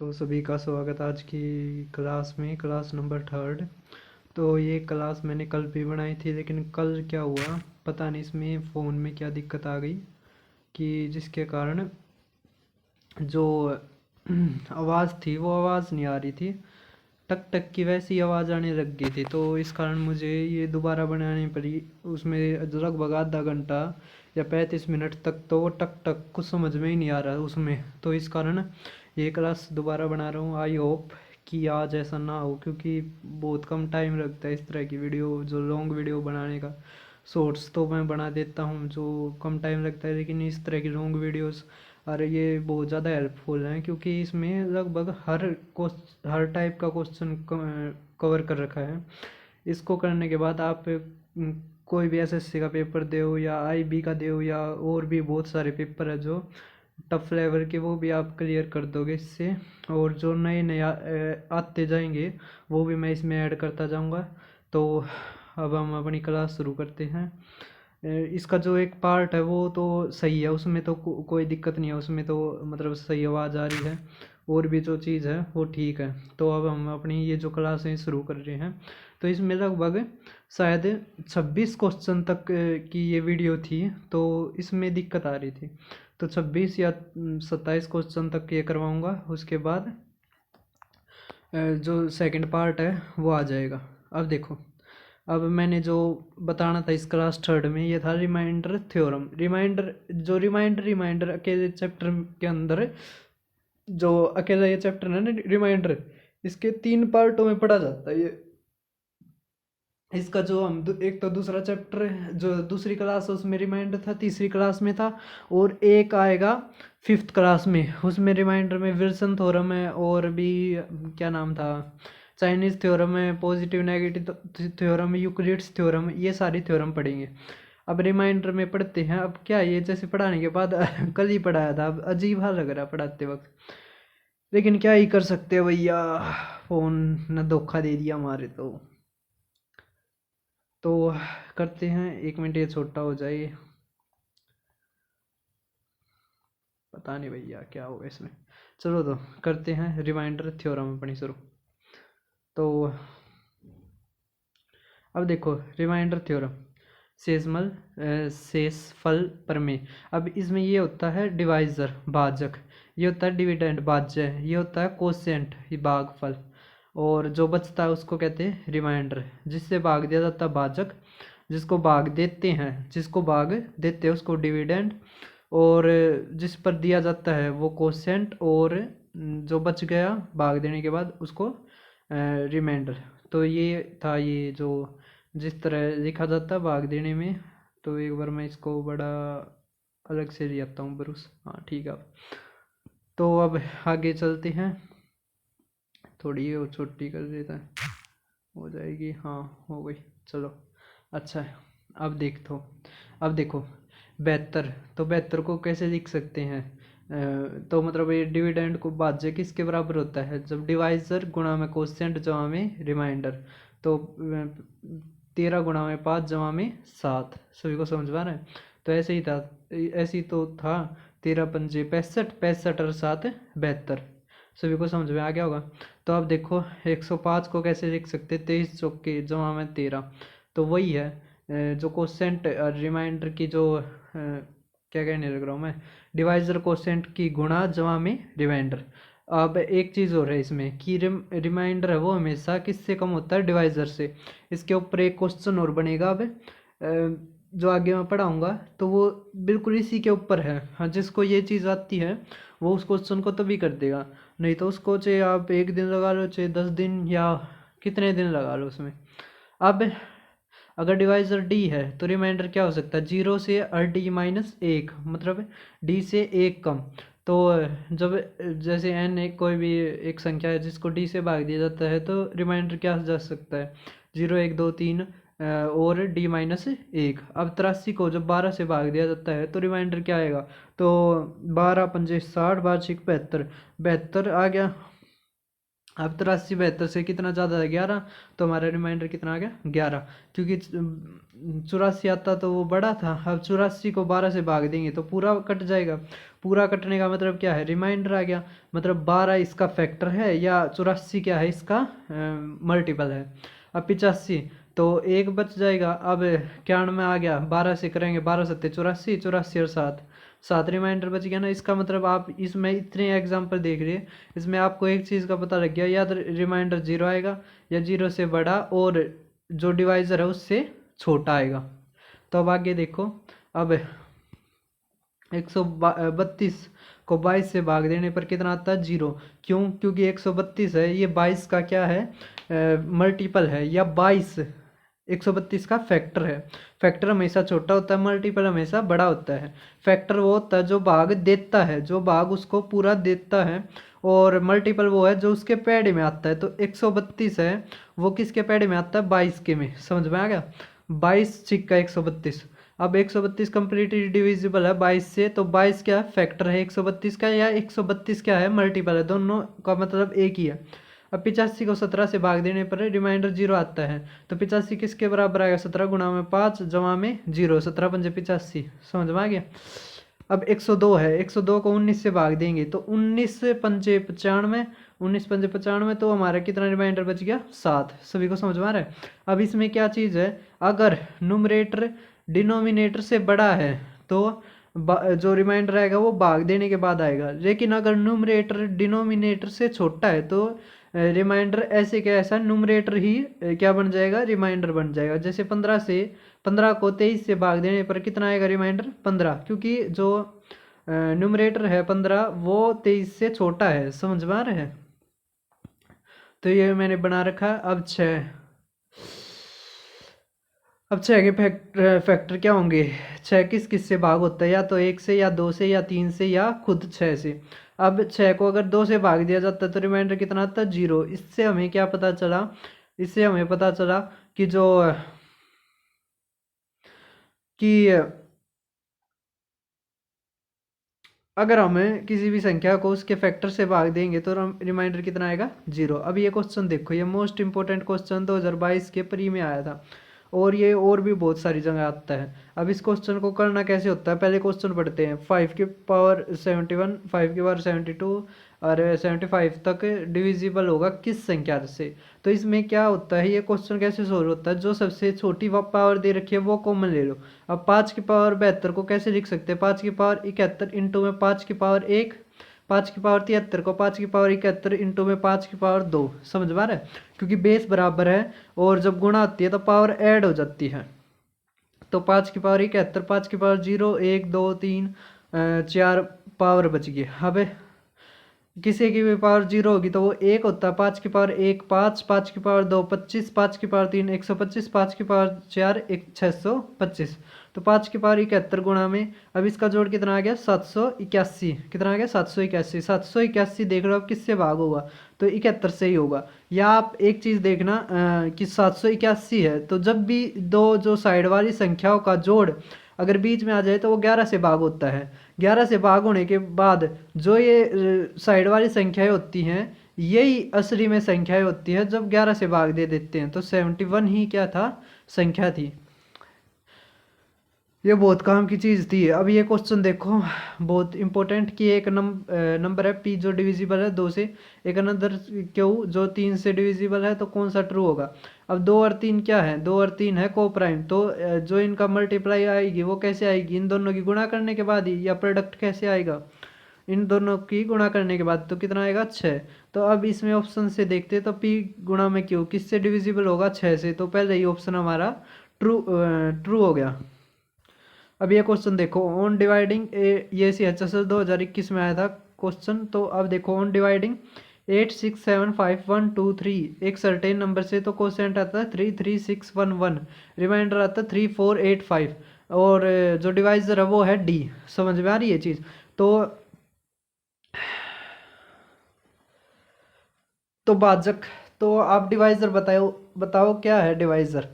तो सभी का स्वागत आज की क्लास में, क्लास नंबर 3rd। तो ये क्लास मैंने कल भी बनाई थी, लेकिन कल क्या हुआ पता नहीं, इसमें फ़ोन में क्या दिक्कत आ गई कि जिसके कारण जो आवाज़ थी वो आवाज़ नहीं आ रही थी। टक टक की वैसी आवाज़ आने लग गई थी, तो इस कारण मुझे ये दोबारा बनानी पड़ी। उसमें लगभग आधा घंटा या 35 मिनट तक तो वो टक टक कुछ समझ में ही नहीं आ रहा उसमें। तो इस कारण ये क्लास दोबारा बना रहा हूँ। आई होप कि आज ऐसा ना हो, क्योंकि बहुत कम टाइम लगता है इस तरह की वीडियो, जो लॉन्ग वीडियो बनाने का। शॉर्ट्स तो मैं बना देता हूँ जो कम टाइम लगता है, लेकिन इस तरह की लॉन्ग वीडियोस और ये बहुत ज़्यादा हेल्पफुल हैं, क्योंकि इसमें लगभग हर टाइप का क्वेश्चन कवर कर रखा है। इसको करने के बाद आप कोई भी एसएससी का पेपर दो या आईबी का दो या और भी बहुत सारे पेपर है जो टफ लेवल के, वो भी आप क्लियर कर दोगे इससे। और जो नए नए आते जाएंगे वो भी मैं इसमें ऐड करता जाऊंगा। तो अब हम अपनी क्लास शुरू करते हैं। इसका जो एक पार्ट है वो तो सही है, उसमें तो कोई दिक्कत नहीं है, उसमें तो मतलब सही आवाज़ आ रही है। और भी जो चीज़ है वो ठीक है। तो अब हम अपनी ये जो क्लासें शुरू कर रहे हैं, तो इसमें लगभग शायद 26 क्वेश्चन तक की ये वीडियो थी, तो इसमें दिक्कत आ रही थी। तो 26 या 27 क्वेश्चन तक ये करवाऊँगा, उसके बाद जो सेकंड पार्ट है वो आ जाएगा। अब देखो, अब मैंने जो बताना था इस क्लास 3rd में, ये था रिमाइंडर थ्योरम। रिमाइंडर अकेले चैप्टर के अंदर, जो अकेला ये चैप्टर है ना रिमाइंडर, इसके 3 पार्टों में पढ़ा जाता है ये। इसका जो हम एक तो दूसरा चैप्टर जो दूसरी क्लास है उसमें रिमाइंडर था, तीसरी क्लास में था, और एक आएगा 5th क्लास में, उसमें रिमाइंडर में विल्सन थ्योरम है, और भी क्या नाम था, चाइनीज थ्योरम है, positive negative theorem, Euclid's theorem, ये सारी थ्योरम पढ़ेंगे। अब रिमाइंडर में पढ़ते हैं। अब क्या ये जैसे पढ़ाने के बाद कल ही पढ़ाया था, अब अजीब सा लग रहा है पढ़ाते वक्त, लेकिन क्या ही कर सकते हैं भैया, फोन ने धोखा दे दिया हमारे। तो करते हैं, 1 मिनट ये छोटा हो जाए। पता नहीं भैया क्या होगा इसमें। चलो तो करते हैं रिमाइंडर थ्योरम अपनी शुरू। तो अब देखो रिमाइंडर थ्योरम, शेषमल शेषफल प्रमेय। अब इसमें ये होता है डिवाइजर भाजक, ये होता है डिविडेंड भाज्य, ये होता है कोसेंट भागफल, और जो बचता है उसको कहते हैं रिमाइंडर। जिससे भाग दिया जाता है भाजक, जिसको भाग देते हैं उसको डिविडेंड, और जिस पर दिया जाता है वो कोसेंट, और जो बच गया भाग देने के बाद उसको रिमाइंडर। तो ये था, ये जो जिस तरह लिखा जाता है भाग देने में। तो एक बार मैं इसको बड़ा अलग से ले आता हूँ ब्रूस, हाँ ठीक है। तो अब आगे चलते हैं, थोड़ी ये छोटी कर देता है, हो जाएगी, हाँ हो गई। चलो अच्छा है। अब अब देखो 72, तो 72 को कैसे लिख सकते हैं? तो मतलब ये डिविडेंड को भाज्य किसके बराबर होता है? जब डिवाइजर गुणा में कोसेंट जमा में रिमाइंडर। तो 13 गुणा में 5 जमा में 7, सभी को समझ में आ रहा है? तो ऐसे ही तो था, 13 पंजे 65, 65 और 7 72, सभी को समझ में आ गया होगा। तो अब देखो 105 को कैसे लिख सकते? 23 चौके जमा में 13, तो वही है जो कोसेंट रिमाइंडर की जो क्या कहने लग रहा हूँ मैं, डिवाइजर कोसेंट की गुणा जमा में रिमाइंडर। अब एक चीज़ और है इसमें कि रिमाइंडर है वो हमेशा किससे कम होता है? डिवाइजर से। इसके ऊपर एक क्वेश्चन और बनेगा अब जो आगे मैं पढ़ाऊँगा, तो वो बिल्कुल इसी के ऊपर है। हाँ, जिसको ये चीज़ आती है वो उस क्वेश्चन को तभी कर देगा, नहीं तो उसको चाहे आप 1 दिन लगा लो, चाहे 10 दिन, या कितने दिन लगा लो उसमें। अब अगर डिवाइजर डी है तो रिमाइंडर क्या हो सकता है? 0 से और d-1, मतलब d से 1 कम। तो जब जैसे n एक कोई भी एक संख्या है जिसको d से भाग दिया जाता है, तो रिमाइंडर क्या जा सकता है? 0 1 2 3 और d-1। अब 83 को जब 12 से भाग दिया जाता है तो रिमाइंडर क्या आएगा? तो 12 पंजे 60, 12 छिक 72, 72 आ गया। अब 83 72 से कितना ज़्यादा है 11, तो हमारा रिमाइंडर कितना आ गया 11, क्योंकि 84 आता तो वो बड़ा था। अब 84 को 12 से भाग देंगे तो पूरा कट जाएगा। पूरा कटने का मतलब क्या है, रिमाइंडर आ गया, मतलब 12 इसका फैक्टर है या 84 क्या है इसका मल्टीपल है। अब 85 तो एक बच जाएगा। अब 91 में आ गया, 12 से करेंगे, 12 सत्ते 84, 84 और 7, 7 रिमाइंडर बच गया ना। इसका मतलब आप इसमें इतने एग्जाम्पल देख रहे हैं, इसमें आपको एक चीज़ का पता लग गया, या तो रिमाइंडर 0 आएगा या 0 से बड़ा और जो डिवाइज़र है उससे छोटा आएगा। तो अब आगे देखो, अब 132 को 22 से भाग देने पर कितना आता है 0। क्यों? क्योंकि 132 है ये 22 का क्या है मल्टीपल है, या 22 132 का फैक्टर है। फैक्टर हमेशा छोटा होता है, मल्टीपल हमेशा बड़ा होता है। फैक्टर वो होता है जो भाग देता है, जो भाग उसको पूरा देता है, और मल्टीपल वो है जो उसके पेड़ में आता है। तो 132 है वो किसके पेड़ में आता है 22 के में। समझ में आ गया, 22 छिक्का 132। अब 132 कंप्लीटली डिविजिबल है 22 से, तो 22 क्या है फैक्टर है 132 का, या 132 क्या है मल्टीपल है, दोनों का मतलब एक ही है। अब 85 को 17 से भाग देने पर रिमाइंडर 0 आता है, तो 85 किसके बराबर आएगा 17 गुणा में 5 जमा में 0, 17 पंजे 85। समझ में आ गया। अब 102 है, 102 को 19 से भाग देंगे तो 19 पंजे 95, 19 पंजे 95, तो हमारा कितना रिमाइंडर बच गया 7। सभी को समझ में आ रहा है। अब इसमें क्या चीज़ है, अगर न्यूमरेटर डिनोमिनेटर से बड़ा है तो जो रिमाइंडर आएगा वो भाग देने के बाद आएगा, लेकिन अगर न्यूमरेटर डिनोमिनेटर से छोटा है तो रिमाइंडर ऐसे क्या ऐसा न्यूमरेटर ही क्या बन जाएगा रिमाइंडर बन जाएगा। जैसे 15 को 23 से भाग देने पर कितना आएगा रिमाइंडर 15, क्योंकि जो न्यूमरेटर है 15 वो 23 से छोटा है। समझ में आ रहा है। तो ये मैंने बना रखा। अब 6, अब 6 के फैक्टर क्या होंगे, 6 किस किस से भाग होता है, या तो 1 से या 2 से या 3 से या खुद 6 से। अब 6 को अगर 2 से भाग दिया जाता है तो रिमाइंडर कितना आता है 0। इससे हमें क्या पता चला, इससे हमें पता चला कि जो कि अगर हमें किसी भी संख्या को उसके फैक्टर से भाग देंगे तो रिमाइंडर कितना आएगा 0। अब ये क्वेश्चन देखो, ये मोस्ट इंपोर्टेंट क्वेश्चन 2022 के प्री में आया था, और ये और भी बहुत सारी जगह आता है। अब इस क्वेश्चन को करना कैसे होता है, पहले क्वेश्चन पढ़ते हैं। 5 की पावर 71, 5 की पावर 72 और 75 तक डिविजिबल होगा किस संख्या से। तो इसमें क्या होता है, ये क्वेश्चन कैसे सोल्व होता है, जो सबसे छोटी पावर दे रखी है वो कॉमन ले लो। अब 5 की पावर 72 को कैसे लिख सकते हैं, 5 की पावर 71 इंटू में 5 की पावर 1, 5 की पावर 73 को 5 की पावर 71 इंटू में 5 की पावर 2। समझ में आ रहा है, क्योंकि बेस बराबर है और जब गुणा होती है तो पावर ऐड हो जाती है। तो 5 की पावर 71, 5 की पावर 0 1 2 3 4 पावर बच गई। अब किसी की भी पावर 0 होगी तो वो 1 होता है, 5 की पावर 1 5, 5 की पावर 2 25, 5 की पावर 3 125, 5 की पावर 4 625। तो 5 की पावर 71 गुणा में, अब इसका जोड़ कितना आ गया 781। कितना आ गया 781। 781 देख लो अब किससे भाग होगा, तो 71 से ही होगा। या आप एक चीज़ देखना कि 781 है तो जब भी दो जो साइड वाली संख्याओं का जोड़ अगर बीच में आ जाए तो वो 11 से भाग होता है। 11 से भाग होने के बाद जो ये साइड वाली संख्याएं होती हैं यही असली में संख्याएं होती है जब 11 से भाग दे देते हैं। तो 71 ही क्या था संख्या थी। ये बहुत काम की चीज़ थी। अब ये क्वेश्चन देखो बहुत इंपॉर्टेंट कि एक नंबर है पी जो डिविजिबल है 2 से, एक अनदर क्यू जो 3 से डिविजिबल है, तो कौन सा ट्रू होगा। अब 2 और 3 क्या है, 2 और 3 है को प्राइम, तो जो इनका मल्टीप्लाई आएगी वो कैसे आएगी, इन दोनों की गुणा करने के बाद ही, या प्रोडक्ट कैसे आएगा इन दोनों की गुणा करने के बाद, तो कितना आएगा 6। तो अब इसमें ऑप्शन से देखते हैं तो पी गुणा में क्यू किससे डिविजिबल होगा 6 से, तो पहले ही ऑप्शन हमारा ट्रू हो गया। अब ये क्वेश्चन देखो ऑन डिवाइडिंग ये CHSL 2021 में आया था क्वेश्चन। तो अब देखो ऑन डिवाइडिंग 8 6 7 5 1 2 3 एक सर्टेन नंबर से, तो कोसेंट आता है 3 3 6 1 1, रिमाइंडर आता है 3 4 8 5, और जो डिवाइजर है वो है D। समझ में आ रही है चीज़। तो भाजक, तो आप डिवाइजर बताओ, बताओ क्या है डिवाइजर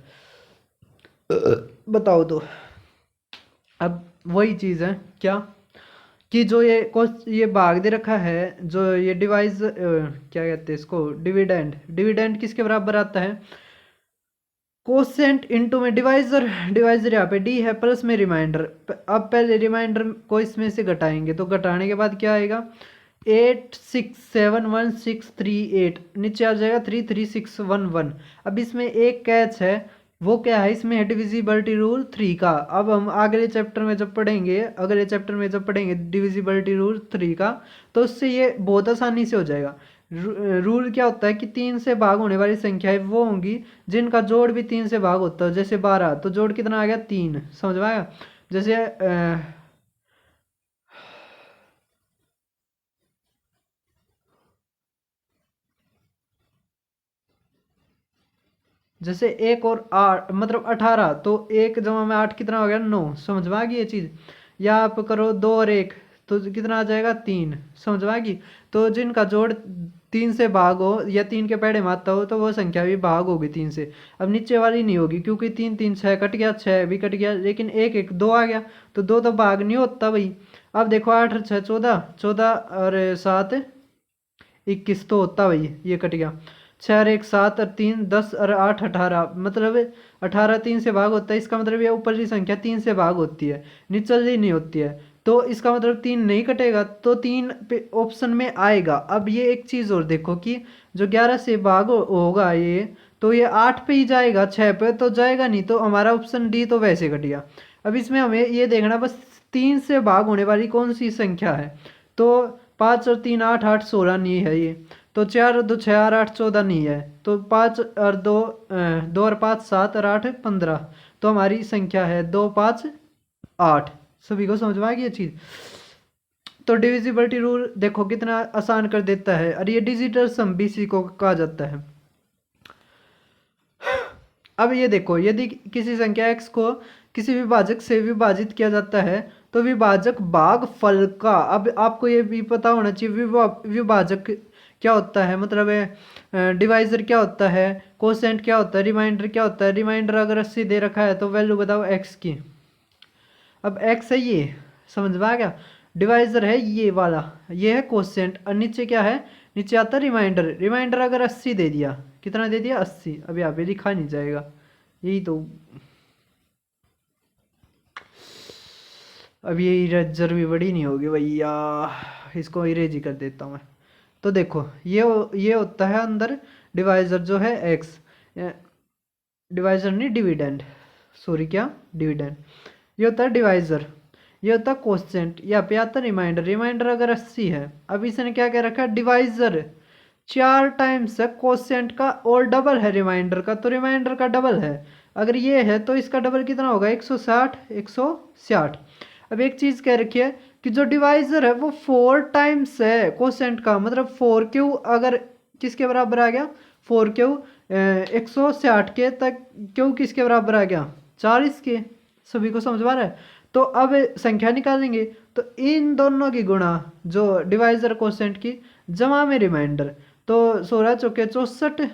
बताओ। तो अब वही चीज़ है क्या कि जो ये भाग दे रखा है, जो ये डिवाइज क्या कहते हैं इसको, डिविडेंड। डिविडेंड किसके बराबर आता है, कोसेंट इनटू में डिवाइजर, डिवाइजर यहाँ पे डी है, प्लस में रिमाइंडर। अब पहले रिमाइंडर को इसमें से घटाएंगे, तो घटाने के बाद क्या आएगा, 867168, नीचे आ जाएगा 33611। अब इसमें एक कैच है, वो क्या है, इसमें है डिविजिबिलिटी रूल 3 का। अब हम अगले चैप्टर में जब पढ़ेंगे डिविजिबिलिटी रूल 3 का, तो उससे ये बहुत आसानी से हो जाएगा। रूल क्या होता है कि 3 से भाग होने वाली संख्याएं वो होंगी जिनका जोड़ भी 3 से भाग होता है। जैसे 12, तो जोड़ कितना आ गया, 3। समझ में आया। जैसे 1 और 8 मतलब 18, तो 1 जमा में 8 कितना हो गया, 9। समझ में आ गई ये चीज़। या आप करो 2 और 1, तो कितना आ जाएगा, 3। समझ में आ गई। तो जिनका जोड़ 3 से भाग हो या 3 के पेड़े मात्रा हो, तो वो संख्या भी भाग होगी 3 से। अब नीचे वाली नहीं होगी, क्योंकि 3 3 6 कट गया, 6 भी कट गया, लेकिन 1 1 2 आ गया, तो 2 तो भाग नहीं होता भाई। अब देखो 8 और 6 14, 14 और 7 21 तो होता भाई, ये कट गया। 6 और 1 7 और 3 10 और 8 18, मतलब 18 3 से भाग होता है। इसका मतलब ये ऊपर की संख्या 3 से भाग होती है, निचली नहीं होती है। तो इसका मतलब 3 नहीं कटेगा, तो 3 ऑप्शन में आएगा। अब ये एक चीज़ और देखो कि जो 11 से भाग होगा ये, तो ये 8 पे ही जाएगा, 6 पे तो जाएगा नहीं, तो हमारा ऑप्शन डी तो वैसे कट गया। अब इसमें हमें ये देखना बस 3 से भाग होने वाली कौन सी संख्या है। तो 5 और 3 8 8 16 नहीं है ये। तो 4 और 2 6 और 8 14 नहीं है। तो 5 और 2 2 और 5 7 और 8 15, तो हमारी संख्या है 2 5 8। सभी को समझ में आ गई ये चीज़। तो डिविजिबिलिटी रूल देखो कितना आसान कर देता है, और ये डिजिटल सम भी इसी को कहा जाता है। अब ये देखो, यदि किसी संख्या x को किसी विभाजक से विभाजित किया जाता है, तो विभाजक भागफल का, अब आपको ये भी पता होना चाहिए विभाजक क्या होता है, मतलब डिवाइजर क्या होता है, कोसेंट क्या होता है, रिमाइंडर क्या होता है। रिमाइंडर अगर 80 दे रखा है, तो वैल्यू बताओ x की। अब x है ये, समझ में आ गया। डिवाइजर है ये वाला, ये है कोसेंट, और नीचे क्या है, नीचे आता है रिमाइंडर। रिमाइंडर अगर 80 दे दिया, कितना दे दिया, 80। अब यहाँ पे लिखा नहीं जाएगा, यही तो। अब ये इरेजर भी बड़ी नहीं होगी भैया, इसको इरेज ही कर देता हूँ मैं। तो देखो ये होता है अंदर डिवाइजर जो है एक्स, डिवाइजर नहीं डिविडेंड, सॉरी क्या, डिविडेंड। ये होता है डिवाइजर, ये होता है कोसेंट। यहाँ पे आता है रिमाइंडर। रिमाइंडर अगर 80 है, अब इसने क्या कह रखा है, डिवाइजर 4 टाइम्स है कोसेंट का, और डबल है रिमाइंडर का, तो रिमाइंडर का डबल है। अगर ये है तो इसका डबल कितना होगा, 160 160। अब एक चीज़ कह रखी है कि जो डिवाइजर है वो 4 टाइम्स है कोसेंट का, मतलब 4 अगर किसके बराबर आ गया, 4 160 के तक, क्यों किसके बराबर आ गया, 40 के। सभी को समझ में आ रहा है। तो अब संख्या निकालेंगे, तो इन दोनों की गुणा, जो डिवाइजर कोसेंट की जमा में रिमाइंडर, तो 16 चौके 64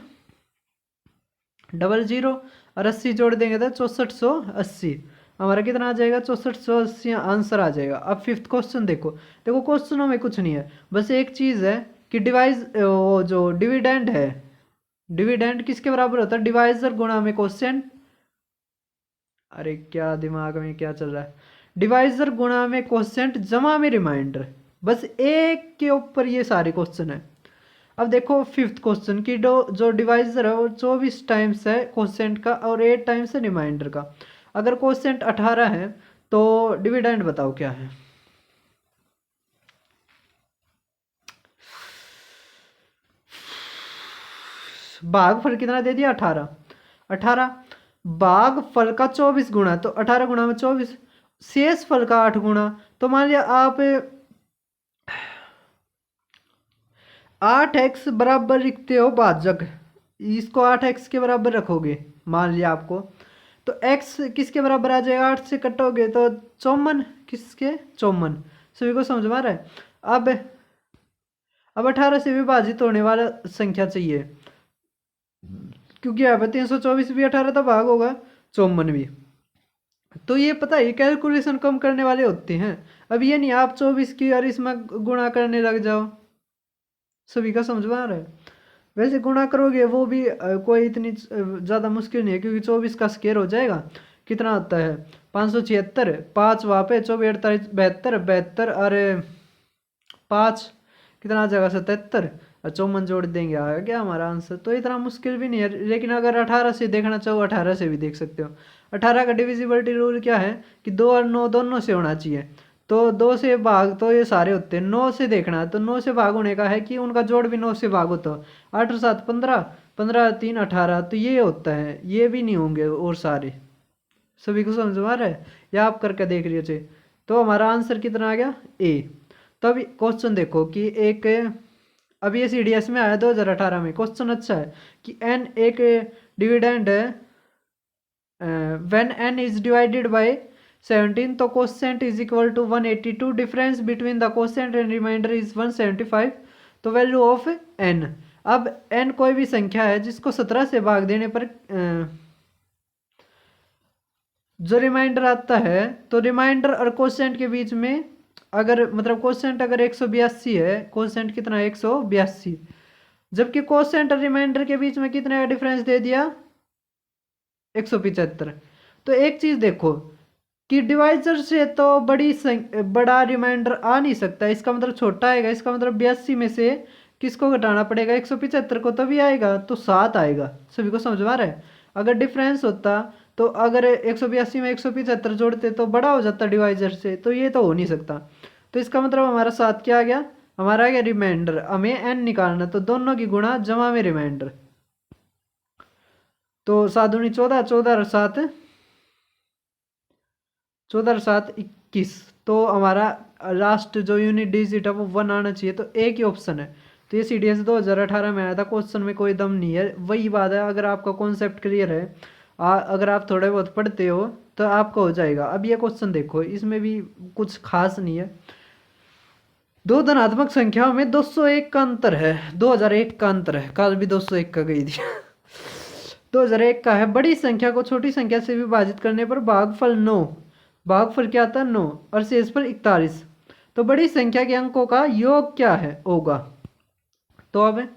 डबल 0 और 80 जोड़ देंगे तो 6480। हमारा कितना आ जाएगा, 6480 आंसर आ जाएगा। अब फिफ्थ क्वेश्चन देखो, देखो क्वेश्चनों में कुछ नहीं है, बस एक चीज़ है कि वो जो डिविडेंड है, डिविडेंड किसके बराबर होता है, डिवाइजर गुणा में क्वेश्चन। अरे क्या दिमाग में क्या चल रहा है, डिवाइजर गुणा में क्वेश्चन जमा में रिमाइंडर, बस एक के ऊपर ये सारे क्वेश्चन है। अब देखो फिफ्थ क्वेश्चन की जो डिवाइजर है वो 24 टाइम्स है क्वेश्चन का, और 8 टाइम्स है रिमाइंडर का। अगर क्वेश्चन 18 है, तो डिविडेंड बताओ क्या है। भागफल कितना दे दिया, 18। 18 भागफल का 24 गुणा, तो 18 गुणा में 24, शेष फल का 8 गुणा। तो मान लिया आप 8x बराबर लिखते हो भाजक, इसको 8x के बराबर रखोगे मान लिया आपको, तो x किसके बराबर आ जाएगा, 8 से कटोगे तो 54, किसके 54। सभी को समझ में आ रहा है। अब 18 से विभाजित होने वाला संख्या चाहिए, क्योंकि यहाँ पे 324 भी 18 का भाग होगा, 54 भी। तो ये पता है, ये कैलकुलेशन कम करने वाले होते हैं। अब ये नहीं आप 24 की और इसमें गुणा करने लग जाओ। सभी का समझ में आ रहा है? वैसे गुणा करोगे वो भी कोई इतनी ज़्यादा मुश्किल नहीं है, क्योंकि 24 का स्क्वायर हो जाएगा, कितना आता है 576, 5 वहाँ पे 24 48 72 72 और 5 कितना आ जाएगा 77, और 54 जोड़ देंगे आएगा क्या हमारा आंसर। तो इतना मुश्किल भी नहीं है। लेकिन अगर 18 से देखना चाहो 18 से भी देख सकते हो। 18 का डिविजिबिलिटी रूल क्या है कि 2 और 9 दोनों से होना चाहिए। तो 2 से भाग तो ये सारे होते हैं, 9 से देखना है तो 9 से भाग होने का है कि उनका जोड़ भी 9 से भाग होता है। 8 और 7 15, 15 3 18, तो ये होता है, ये भी नहीं होंगे और सारे। सभी को समझ में आ रहा है? या आप करके देख लीजिए। तो हमारा आंसर कितना आ गया ए। तो अभी क्वेश्चन देखो कि एक, अभी ये CDS में आया 2018 में। क्वेश्चन अच्छा है कि n एक डिविडेंड है when n is divided by 17, तो quotient is equal to 182, difference between the quotient and remainder is 175, तो वैल्यू ऑफ n। अब n कोई भी संख्या है जिसको 17 से भाग देने पर जो रिमाइंडर आता है, तो रिमाइंडर और कोसेंट के बीच में अगर मतलब कोसेंट अगर 182 है, कोसेंट कितना है 182, जबकि कोसेंट और रिमाइंडर के बीच में कितने का डिफरेंस दे दिया 175। तो एक चीज देखो कि डिवाइजर से तो बड़ा रिमाइंडर आ नहीं सकता, इसका मतलब छोटा आएगा। इसका मतलब 82 में से किसको घटाना पड़ेगा 175 को, तभी आएगा, तो 7 आएगा। सभी को समझ में आ रहा है? अगर डिफरेंस होता तो अगर 182 में 175 जोड़ते तो बड़ा हो जाता डिवाइजर से, तो ये तो हो नहीं सकता। तो इसका मतलब हमारा 7 क्या आ गया, हमारा आ गया रिमाइंडर। हमें n निकालना, तो दोनों की गुणा जमा में रिमाइंडर। तो 7 दूनी 14, 14 और 7 14 और 7 21। तो हमारा लास्ट जो यूनिट डिजिट है वो 1 आना चाहिए, तो एक ही ऑप्शन है। तो ये CDS 2018 में आया था। क्वेश्चन में कोई दम नहीं है, वही बात है। अगर आपका कॉन्सेप्ट क्लियर है, अगर आप थोड़े बहुत पढ़ते हो तो आपका हो जाएगा। अब ये क्वेश्चन देखो, इसमें भी कुछ खास नहीं है। दो धनात्मक संख्याओं में 201 का अंतर है, 2001 का अंतर है, कल भी 201 का गई थी 2001 का है। बड़ी संख्या को छोटी संख्या से विभाजित करने पर भागफल 9, भागफल क्या आता है 9, और शेषफल 41। तो बड़ी संख्या के अंकों का योग क्या है होगा। तो अब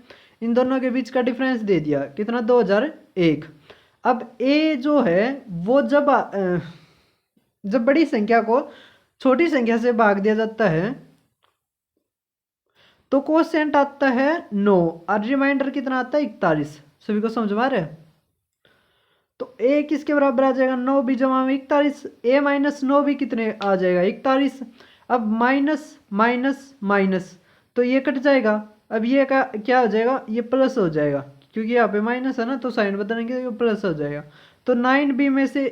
इन दोनों के बीच का डिफरेंस दे दिया कितना 2001। अब ए जो है वो जब बड़ी संख्या को छोटी संख्या से भाग दिया जाता है तो कोसेंट आता है 9 और रिमाइंडर कितना आता है 41। सभी को समझ में आ रहा है? तो ए किसके बराबर आ जाएगा 9 भी जमा में 41, ए माइनस 9 भी कितने आ जाएगा 41। अब माइनस माइनस माइनस तो ये कट जाएगा। अब ये का क्या हो जाएगा, ये प्लस हो जाएगा, क्योंकि यहाँ पे माइनस है ना, तो साइन बदलेंगे तो ये प्लस हो जाएगा। तो 9b में से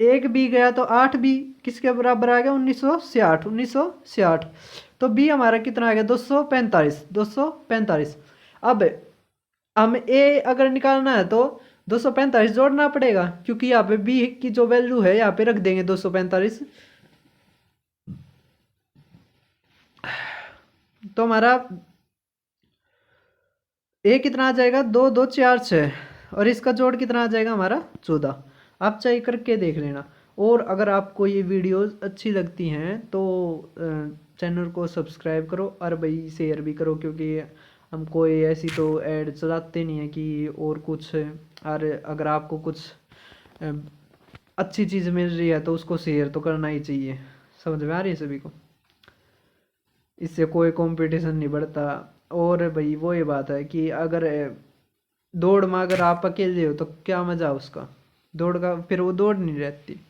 एक बी गया, तो 8b किसके बराबर आ गया 1966, 1966। तो बी हमारा कितना आ गया 245, 245। अब हम ए अगर निकालना है तो 245 जोड़ना पड़ेगा, क्योंकि यहाँ पे बी की जो वैल्यू है यहाँ पे रख देंगे 245। तो हमारा ए कितना आ जाएगा 2 2 4 6, और इसका जोड़ कितना आ जाएगा हमारा 14। आप चाहे करके देख लेना। और अगर आपको ये वीडियोस अच्छी लगती हैं तो चैनल को सब्सक्राइब करो, और भाई शेयर भी करो, क्योंकि हम कोई ऐसी तो ऐड चलाते नहीं है कि और कुछ। और अगर आपको कुछ अ, अच्छी चीज़ मिल रही है तो उसको शेयर तो करना ही चाहिए। समझ में आ रही है सभी को? इससे कोई कंपटीशन नहीं बढ़ता। और भाई वो ये बात है कि अगर दौड़ में अगर आप अकेले हो तो क्या मज़ा उसका, दौड़ का फिर वो दौड़ नहीं रहती।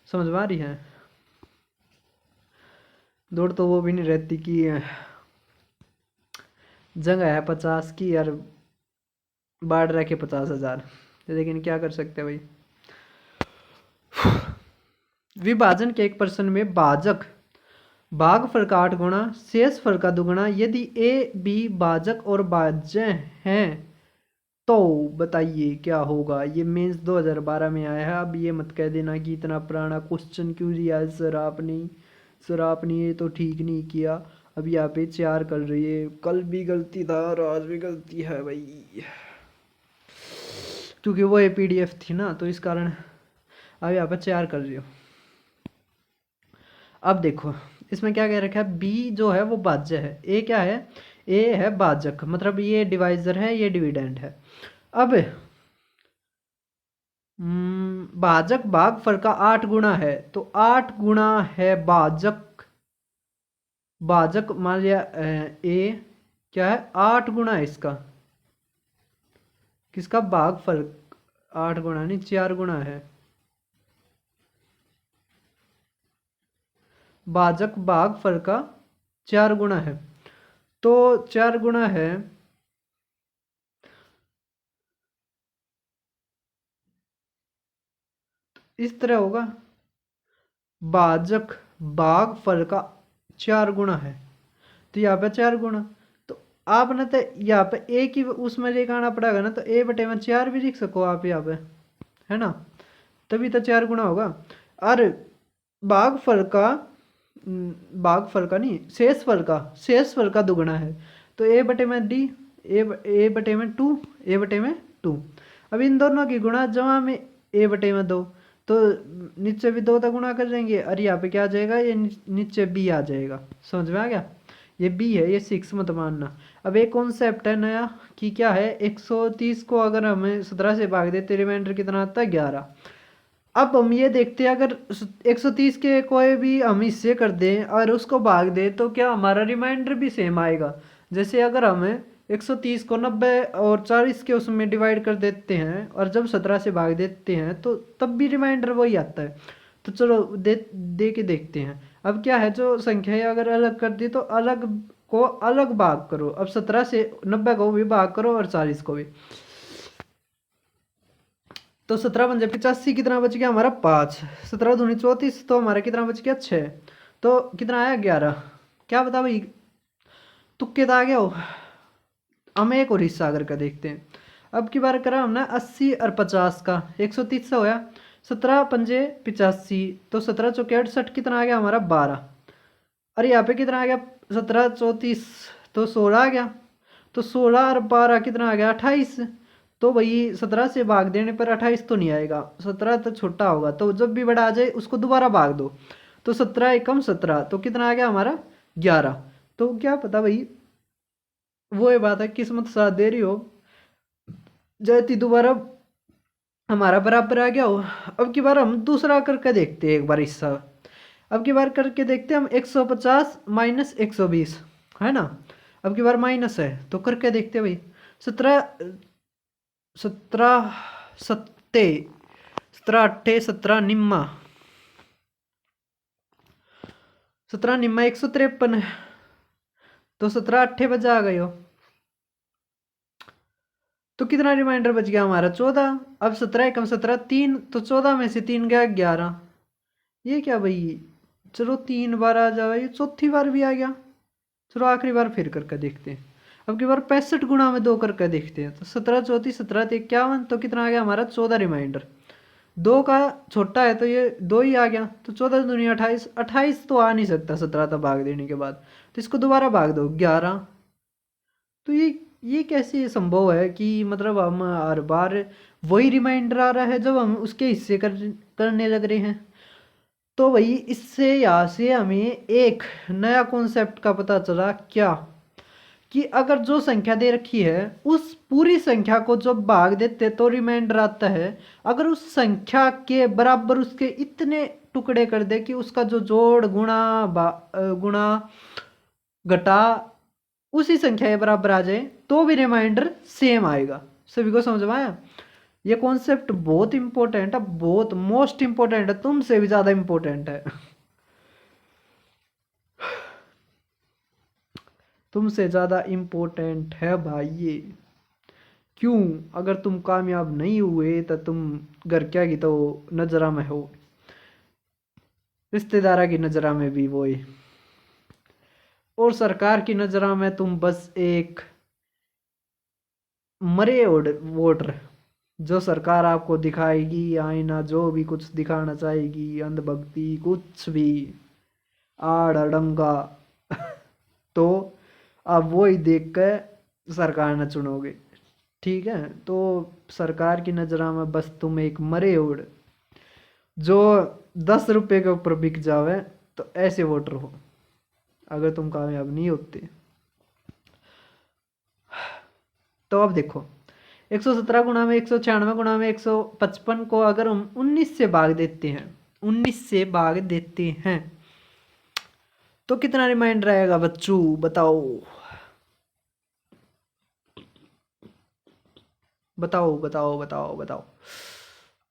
समझ में आ रही है? दौड़ तो वो भी नहीं रहती कि जगह है 50 की यार, बाढ़ रखे 50,000, लेकिन क्या कर सकते हैं भाई। विभाजन के एक प्रश्न में भाजक भागफल का 8 गुना, शेषफल का 2 गुना, यदि ए बी भाजक और भाज्य हैं तो बताइए क्या होगा। ये मेंस 2012 में आया है। अब ये मत कह देना कि इतना पुराना क्वेश्चन क्यों दिया है सर आपने, सर आपने ये तो ठीक नहीं किया। अब यहाँ पे 4 कर रही है, कल भी गलती था और आज भी गलती है भाई, क्योंकि वो ये PDF थी ना, तो इस कारण अब यहाँ पे 4 कर रही हो। अब देखो इसमें क्या कह रखा है, बी जो है वो भाज्य है, ए क्या है, ए है भाजक, मतलब ये डिवाइजर है, ये डिविडेंड है। अब भाजक भागफल का 8 गुना है, तो 8 गुना है भाजक, भाजक मान लिया ए क्या है 8 गुना है इसका, किसका, भागफल, 8 गुना नहीं 4 गुना है, भाजक भागफल का 4 गुना है, तो 4 गुना है, इस तरह होगा, भाजक भागफल का 4 गुना है, तो यहाँ पे 4 गुना, तो आपने तो यहाँ पे ए की उसमें लेकर आना पड़ेगा ना, तो ए बटे में 4 भी लिख सको आप यहाँ पे, है ना, तभी तो 4 गुना होगा। और भागफल का भागफल का नहीं, शेषफल का दुगुना है, तो ए बटे में डी, ए बटे में 2, ए बटे में 2। अब इन दोनों की गुणा जमा में ए बटे में 2, तो नीचे भी 2 तक गुणा कर देंगे, और यहाँ पे क्या आ जाएगा, ये नीचे बी आ जाएगा, समझ में आ गया, ये बी है, ये 6 मत मानना। अब एक कॉन्सेप्ट है नया कि क्या है, 130 को अगर हमें 17 से भाग देते रिमाइंडर कितना आता है 11। अब हम ये देखते हैं अगर 130 के कोई भी हम हिस्से कर दें और उसको भाग दें तो क्या हमारा रिमाइंडर भी सेम आएगा। जैसे अगर हमें 130 को 90 और 40 के उसमें डिवाइड कर देते हैं और जब 17 से भाग देते हैं तो तब भी रिमाइंडर वही आता है। तो चलो दे के देखते हैं। अब क्या है, जो संख्याएं अगर अलग कर दी तो अलग को अलग भाग करो। अब 17 से 90 को भी भाग करो और 40 को भी। तो 17 पंजे 85, कितना बच गया हमारा 5, 17 दूनी 34, तो हमारा कितना बच गया 6, तो कितना आया 11। क्या बता भाई, तुक्के तो आ गया हो। हम एक और हिस्सा करके देखते हैं। अब की बार करा हमने 80 और 50 का, 130 से होया, 17 पंजे 85, तो 17 चौके 68, कितना आ गया हमारा 12। और यहाँ पे कितना आ गया 17 34, तो 16 आ गया, तो 16 और 12 कितना आ गया 28। तो भाई 17 से भाग देने पर 28 तो नहीं आएगा, 17 तो छोटा होगा, तो जब भी बड़ा आ जाए उसको दोबारा भाग दो। तो 17 एकम 17, तो कितना आ गया हमारा 11। तो क्या पता भाई, वो ये बात है किस्मत साथ दे रही हो, जैती दोबारा हमारा बराबर आ गया हो। अब की बार हम दूसरा करके देखते हैं एक बार हिस्सा। अब की बार करके देखते हैं हम 150 माइनस 120, है ना। अब की बार माइनस है तो करके देखते हैं भाई। 17 सत्ते 17 अट्ठे 17 निम्मा 17 निम्मा 153 है, तो 17 अट्ठे बजा आ गए हो, तो कितना रिमाइंडर बच गया हमारा 14। अब 17 एकम 17 3, तो 14 में से 3 गया 11। ये क्या भाई, चलो 3 बार आ जाओ, ये चौथी बार भी आ गया। चलो आखिरी बार फिर करके देखते हैं। अब की बार 65 गुणा में 2 करके देखते हैं। तो 17 34 17 51, तो कितना आ गया हमारा 14 रिमाइंडर। 2 का छोटा है तो ये 2 ही आ गया, तो 14 दुनिया 28, 28 तो आ नहीं सकता 17 तक भाग देने के बाद, तो इसको दोबारा भाग दो 11। तो ये कैसे संभव है कि मतलब हम हर बार वही रिमाइंडर आ रहा है जब हम उसके हिस्से करने लग रहे हैं। तो भाई इससे यहाँ से हमें एक नया कॉन्सेप्ट का पता चला, क्या कि अगर जो संख्या दे रखी है उस पूरी संख्या को जब भाग देते तो रिमाइंडर आता है। अगर उस संख्या के बराबर उसके इतने टुकड़े कर दे कि उसका जो जोड़ गुणा गुणा घटा उसी संख्या के बराबर आ जाए तो भी रिमाइंडर सेम आएगा। सभी को समझ में आया। ये कॉन्सेप्ट बहुत इंपॉर्टेंट है, बहुत मोस्ट इंपॉर्टेंट है, तुमसे भी ज्यादा इंपॉर्टेंट है। तुमसे ज़्यादा इम्पोर्टेंट है भाई ये। क्यों, अगर तुम कामयाब नहीं हुए तो तुम घर क्या की तो नजरा में हो, रिश्तेदारा की नजरा में भी वो ही, और सरकार की नजरा में तुम बस एक मरे वोटर, जो सरकार आपको दिखाएगी आईना, जो भी कुछ दिखाना चाहेगी, अंधभक्ति कुछ भी, आड़ अड़ंगा, तो आप वो ही देख कर सरकार न चुनोगे। ठीक है, तो सरकार की नज़रों में बस तुम एक मरे उड़ जो 10 रुपये के ऊपर बिक जावे, तो ऐसे वोट रहो अगर तुम कामयाब नहीं होते। तो अब देखो 117 गुणा में 196 गुणा में 155 को अगर हम 19 से भाग देते हैं, 19 से भाग देते हैं तो कितना रिमाइंडर आएगा बच्चों बताओ बताओ बताओ बताओ बताओ।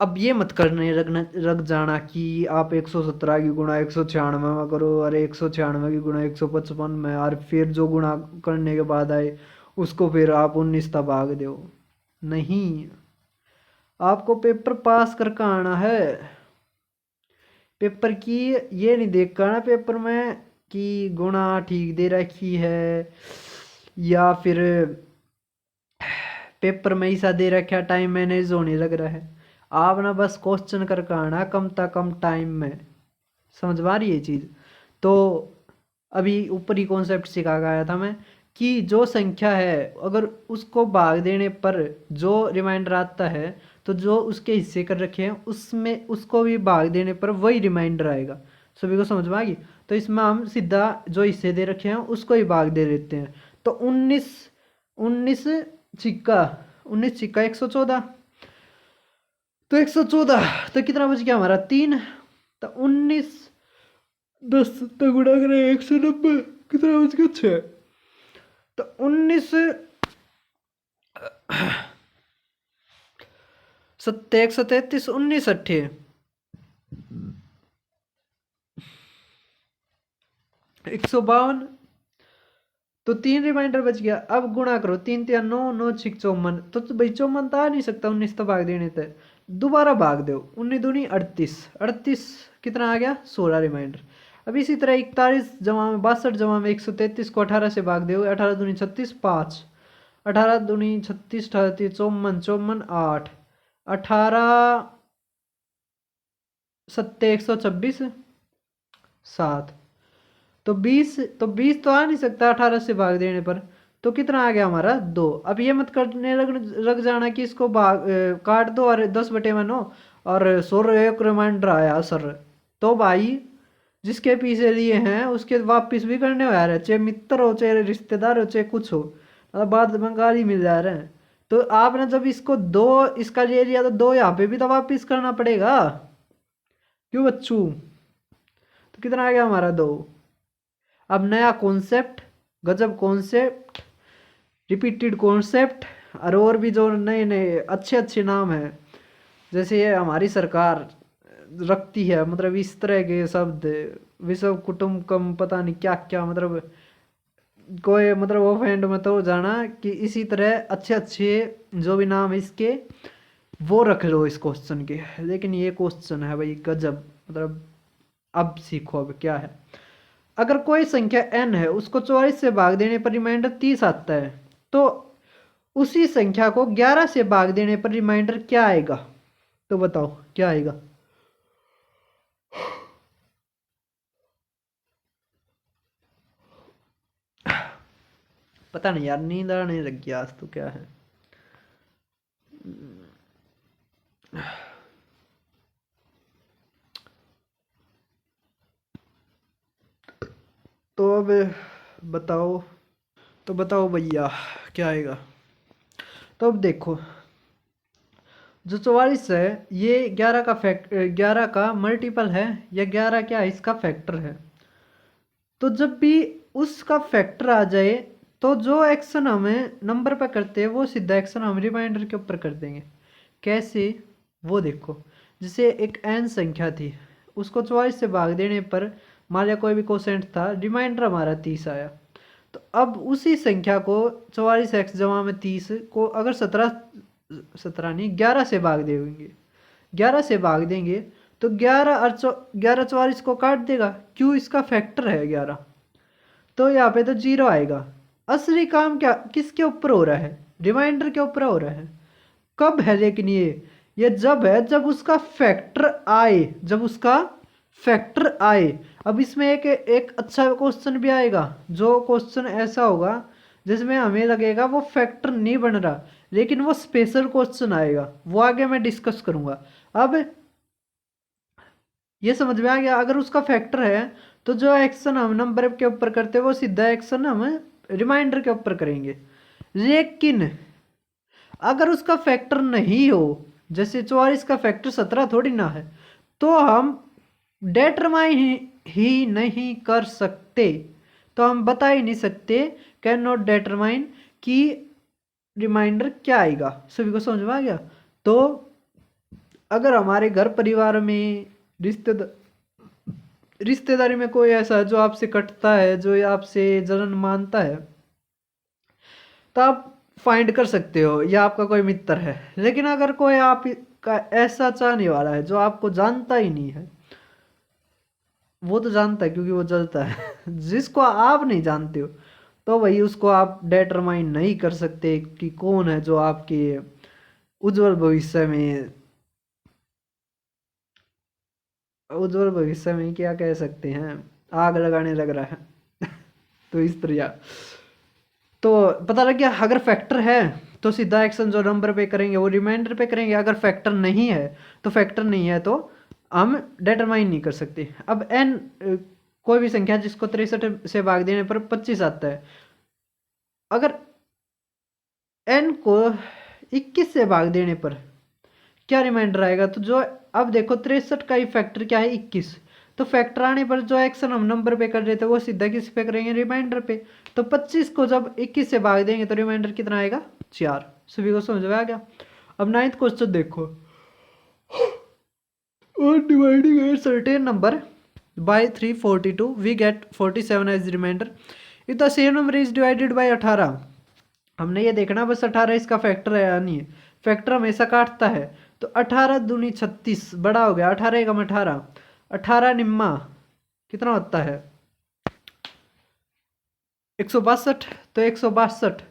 अब ये मत करने रख जाना कि आप 117 की गुणा 196 में करो, अरे 196 की गुणा 155 में, और फिर जो गुणा करने के बाद आए उसको फिर आप 19 तक भाग दो। नहीं, आपको पेपर पास करके आना है। पेपर की ये नहीं देख कर ना पेपर में कि गुणा ठीक दे रखी है या फिर पेपर में ऐसा दे रखा टाइम मैनेज होने लग रहा है। आप ना बस क्वेश्चन करके आना कम से कम टाइम में। समझ पा रही है चीज़? तो अभी ऊपरी कॉन्सेप्ट सिखा गया था मैं कि जो संख्या है अगर उसको भाग देने पर जो रिमाइंडर आता है तो जो उसके हिस्से कर रखे हैं उसमें उसको भी भाग देने पर वही रिमाइंडर आएगा। सभी को समझ में आ गई? तो इसमें हम सीधा जो हिस्से दे रखे हैं उसको ही भाग दे देते हैं। तो 19 19 छिक्का 19 छिक्का 114, तो 114 तो कितना बच गया हमारा 3। तो 19 10 तो गुणा करें 190 कितना बच गया 6। तो 19 सत्ते 133 19 अट्ठे 152, तो 3 रिमाइंडर बच गया। अब गुणा करो 3 3 9 9 6 54, तो भाई 54 तो आ नहीं सकता 19 तो भाग देने थे, दोबारा भाग दो 19 दूनी 38 38 कितना आ गया 16 रिमाइंडर। अब इसी तरह 41 जमा में 62 जमा में 133 को 18 से भाग दो, 18 दूनी 36 5, 18 दूनी 36 38 54 54 8, 18 सत्ते 126 7, तो 20 तो आ नहीं सकता 18 से भाग देने पर, तो कितना आ गया हमारा 2। अब ये मत करने लग जाना कि इसको भाग काट दो और 10/9 और 100 रिमाइंडर आया सर, तो भाई जिसके पीछे लिए हैं उसके वापिस भी करने हो यार, चाहे मित्र हो चाहे रिश्तेदार हो चाहे कुछ हो, बाद में गाली मिल जा रहे हैं। तो आपने जब इसको 2 इसका ले लिया तो 2 यहाँ पे भी तो वापिस करना पड़ेगा क्यों बच्चू। तो कितना आ गया हमारा 2। अब नया कॉन्सेप्ट, गजब कॉन्सेप्ट, रिपीटेड कॉन्सेप्ट, और भी जो नए नए अच्छे अच्छे नाम हैं जैसे ये हमारी सरकार रखती है, मतलब इस तरह के शब्द विश्व कुटुंबकम पता नहीं क्या क्या, मतलब कोई मतलब ऑफेंड मत हो जाना कि इसी तरह अच्छे अच्छे जो भी नाम है इसके वो रख लो इस क्वेश्चन के। लेकिन ये क्वेश्चन है भाई गजब, मतलब अब सीखो अब क्या है। अगर कोई संख्या n है उसको 44 से भाग देने पर रिमाइंडर 30 आता है, तो उसी संख्या को 11 से भाग देने पर रिमाइंडर क्या आएगा? तो बताओ क्या आएगा? पता नहीं यार, नींद आने लग गया आज तो क्या है। तो अब बताओ, तो बताओ भैया क्या आएगा? तो अब देखो जो 44 है ये 11 का मल्टीपल है या 11 क्या है इसका फैक्टर है। तो जब भी उसका फैक्टर आ जाए तो जो एक्शन हमें नंबर पर करते हैं वो सीधा एक्शन हम रिमाइंडर के ऊपर कर देंगे। कैसे वो देखो, जैसे एक n संख्या थी उसको 44 से भाग देने पर मान लिया कोई भी कोसेंट था, रिमाइंडर हमारा 30 आया। तो अब उसी संख्या को 44x जमा में 30 को अगर 17 नहीं 11 से भाग देंगे, 11 से भाग देंगे तो 11 और 44 को काट देगा, क्यों इसका फैक्टर है 11, तो यहाँ पे तो 0 आएगा। असली काम क्या किसके ऊपर हो रहा है? रिमाइंडर के ऊपर हो रहा है। कब है लेकिन ये जब है जब उसका फैक्टर आए, जब उसका फैक्टर आए। अब इसमें एक अच्छा क्वेश्चन भी आएगा, जो क्वेश्चन ऐसा होगा जिसमें हमें लगेगा वो फैक्टर नहीं बन रहा, लेकिन वो स्पेशल क्वेश्चन आएगा, वो आगे मैं डिस्कस करूंगा। अब ये समझ में आ गया, अगर उसका फैक्टर है तो जो एक्शन हम नंबर के ऊपर करते हैं वो सीधा एक्शन हम रिमाइंडर के ऊपर करेंगे। लेकिन अगर उसका फैक्टर नहीं हो, जैसे 44 का फैक्टर 17 थोड़ी ना है, तो हम डिटरमाइन ही नहीं कर सकते। तो हम बता ही नहीं सकते, कैन नॉट डिटरमाइन कि रिमाइंडर क्या आएगा। सभी को समझ में आ गया। तो अगर हमारे घर परिवार में रिश्तेदारी में कोई ऐसा जो आपसे कटता है, जो आपसे जलन मानता है, तो आप फाइंड कर सकते हो, या आपका कोई मित्र है। लेकिन अगर कोई आपका ऐसा चाहने वाला है जो आपको जानता ही नहीं है, वो तो जानता है क्योंकि वो जलता है जिसको आप नहीं जानते हो, तो वही उसको आप डिटरमाइन नहीं कर सकते कि कौन है जो आपके उज्जवल भविष्य में क्या कह सकते हैं, आग लगाने लग रहा है तो इस तरह तो पता लग गया। अगर फैक्टर है तो सीधा एक्शन जो नंबर पे करेंगे वो रिमाइंडर पे करेंगे। अगर फैक्टर नहीं है तो हम डिटरमाइन नहीं कर सकते। अब एन कोई भी संख्या जिसको 63 से भाग देने पर 25 आता है, अगर एन को 21 से भाग देने पर क्या रिमाइंडर आएगा, तो जो अब देखो 63 का ही फैक्टर क्या है 21, तो फैक्टर आने पर जो एक्शन हम नंबर पे कर रहे थे वो सीधा किस पे करेंगे, रिमाइंडर पे। तो 25 को जब 21 से भाग देंगे तो रिमाइंडर कितना आएगा, 4। सभी को समझ में आ गया। अब 9th क्वेश्चन देखो, on dividing a certain number by 342 we get 47 as the remainder if the same number is divided by 18। हमने ये देखना बस 18 इसका फैक्टर है या नहीं है। फैक्टर हमेशा काटता है, तो 18 दूनी 36 बड़ा हो गया, 18 एकम 18, 18 निम्मा कितना होता है 162, तो 162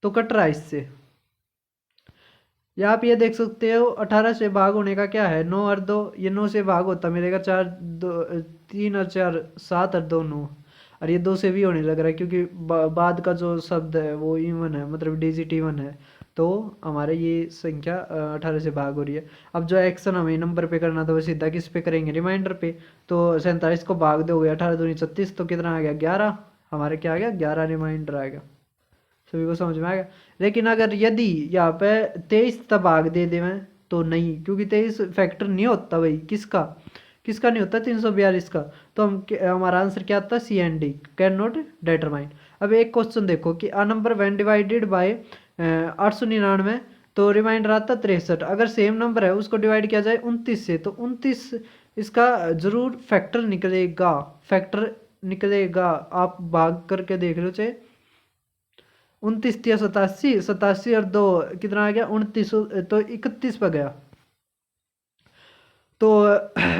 तो कट रहा है इससे। या आप ये देख सकते हो 18 से भाग होने का क्या है 9 और 2, ये 9 से भाग होता मिलेगा 4 2 3 और 4 7 और 2 9, और ये 2 से भी होने लग रहा है क्योंकि बाद का जो शब्द है वो इवन है, मतलब डिजिट इवन है। तो हमारे ये संख्या 18 से भाग हो रही है। अब जो एक्शन हमें नंबर पे करना था वो सीधा किस पे करेंगे, रिमाइंडर पे। तो 47 को भाग दोगे 18 दूनी 36, तो कितना आ गया 11, हमारे क्या आ गया 11 रिमाइंडर आएगा। सभी को समझ में आएगा। लेकिन अगर यदि यहाँ पे 23 तब भाग दे दे मैं तो नहीं, क्योंकि 23 फैक्टर नहीं होता भाई, किसका किसका नहीं होता 342 का। तो हमारा आंसर क्या आता है C and D, can not determine. अब एक क्वेश्चन देखो कि a number when divided by 899 तो रिमाइंडर आता 63। अगर सेम नंबर है उसको डिवाइड किया जाए 29 से, तो 29 इसका जरूर फैक्टर निकलेगा। आप भाग करके देख लो चाहे 29 या 87, 87 और 2 कितना आ गया 29, तो 31 पर गया। तो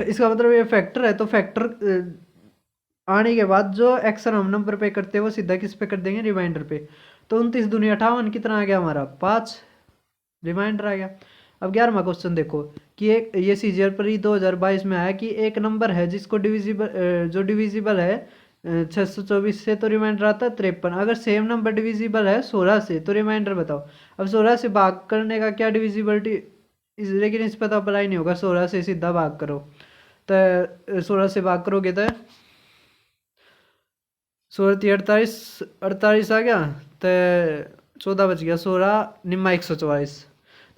इसका मतलब ये फैक्टर है, तो फैक्टर आने के बाद जो एक्शन हम नंबर पे करते हैं वो सीधा किस पे कर देंगे, रिमाइंडर पे। तो 29 दूनी 58 कितना आ गया हमारा 5, रिमाइंडर आ गया। अब 11वां क्वेश्चन देखो कि एक ये सीजीएल पर ही 2022 में आया कि एक नंबर है जिसको डिविजिबल है 624 से, तो रिमाइंडर आता है 53। अगर सेम नंबर डिविजिबल है 16 से, तो रिमाइंडर बताओ। अब 16 से भाग करने का क्या डिविजिबिलिटी, लेकिन इस पर तो अप्लाई नहीं होगा, 16 से सीधा भाग करो। तो 16 से भाग करोगे तो 16 48, 48 आ गया, तो 14 बच गया, 16 निम्मा 144।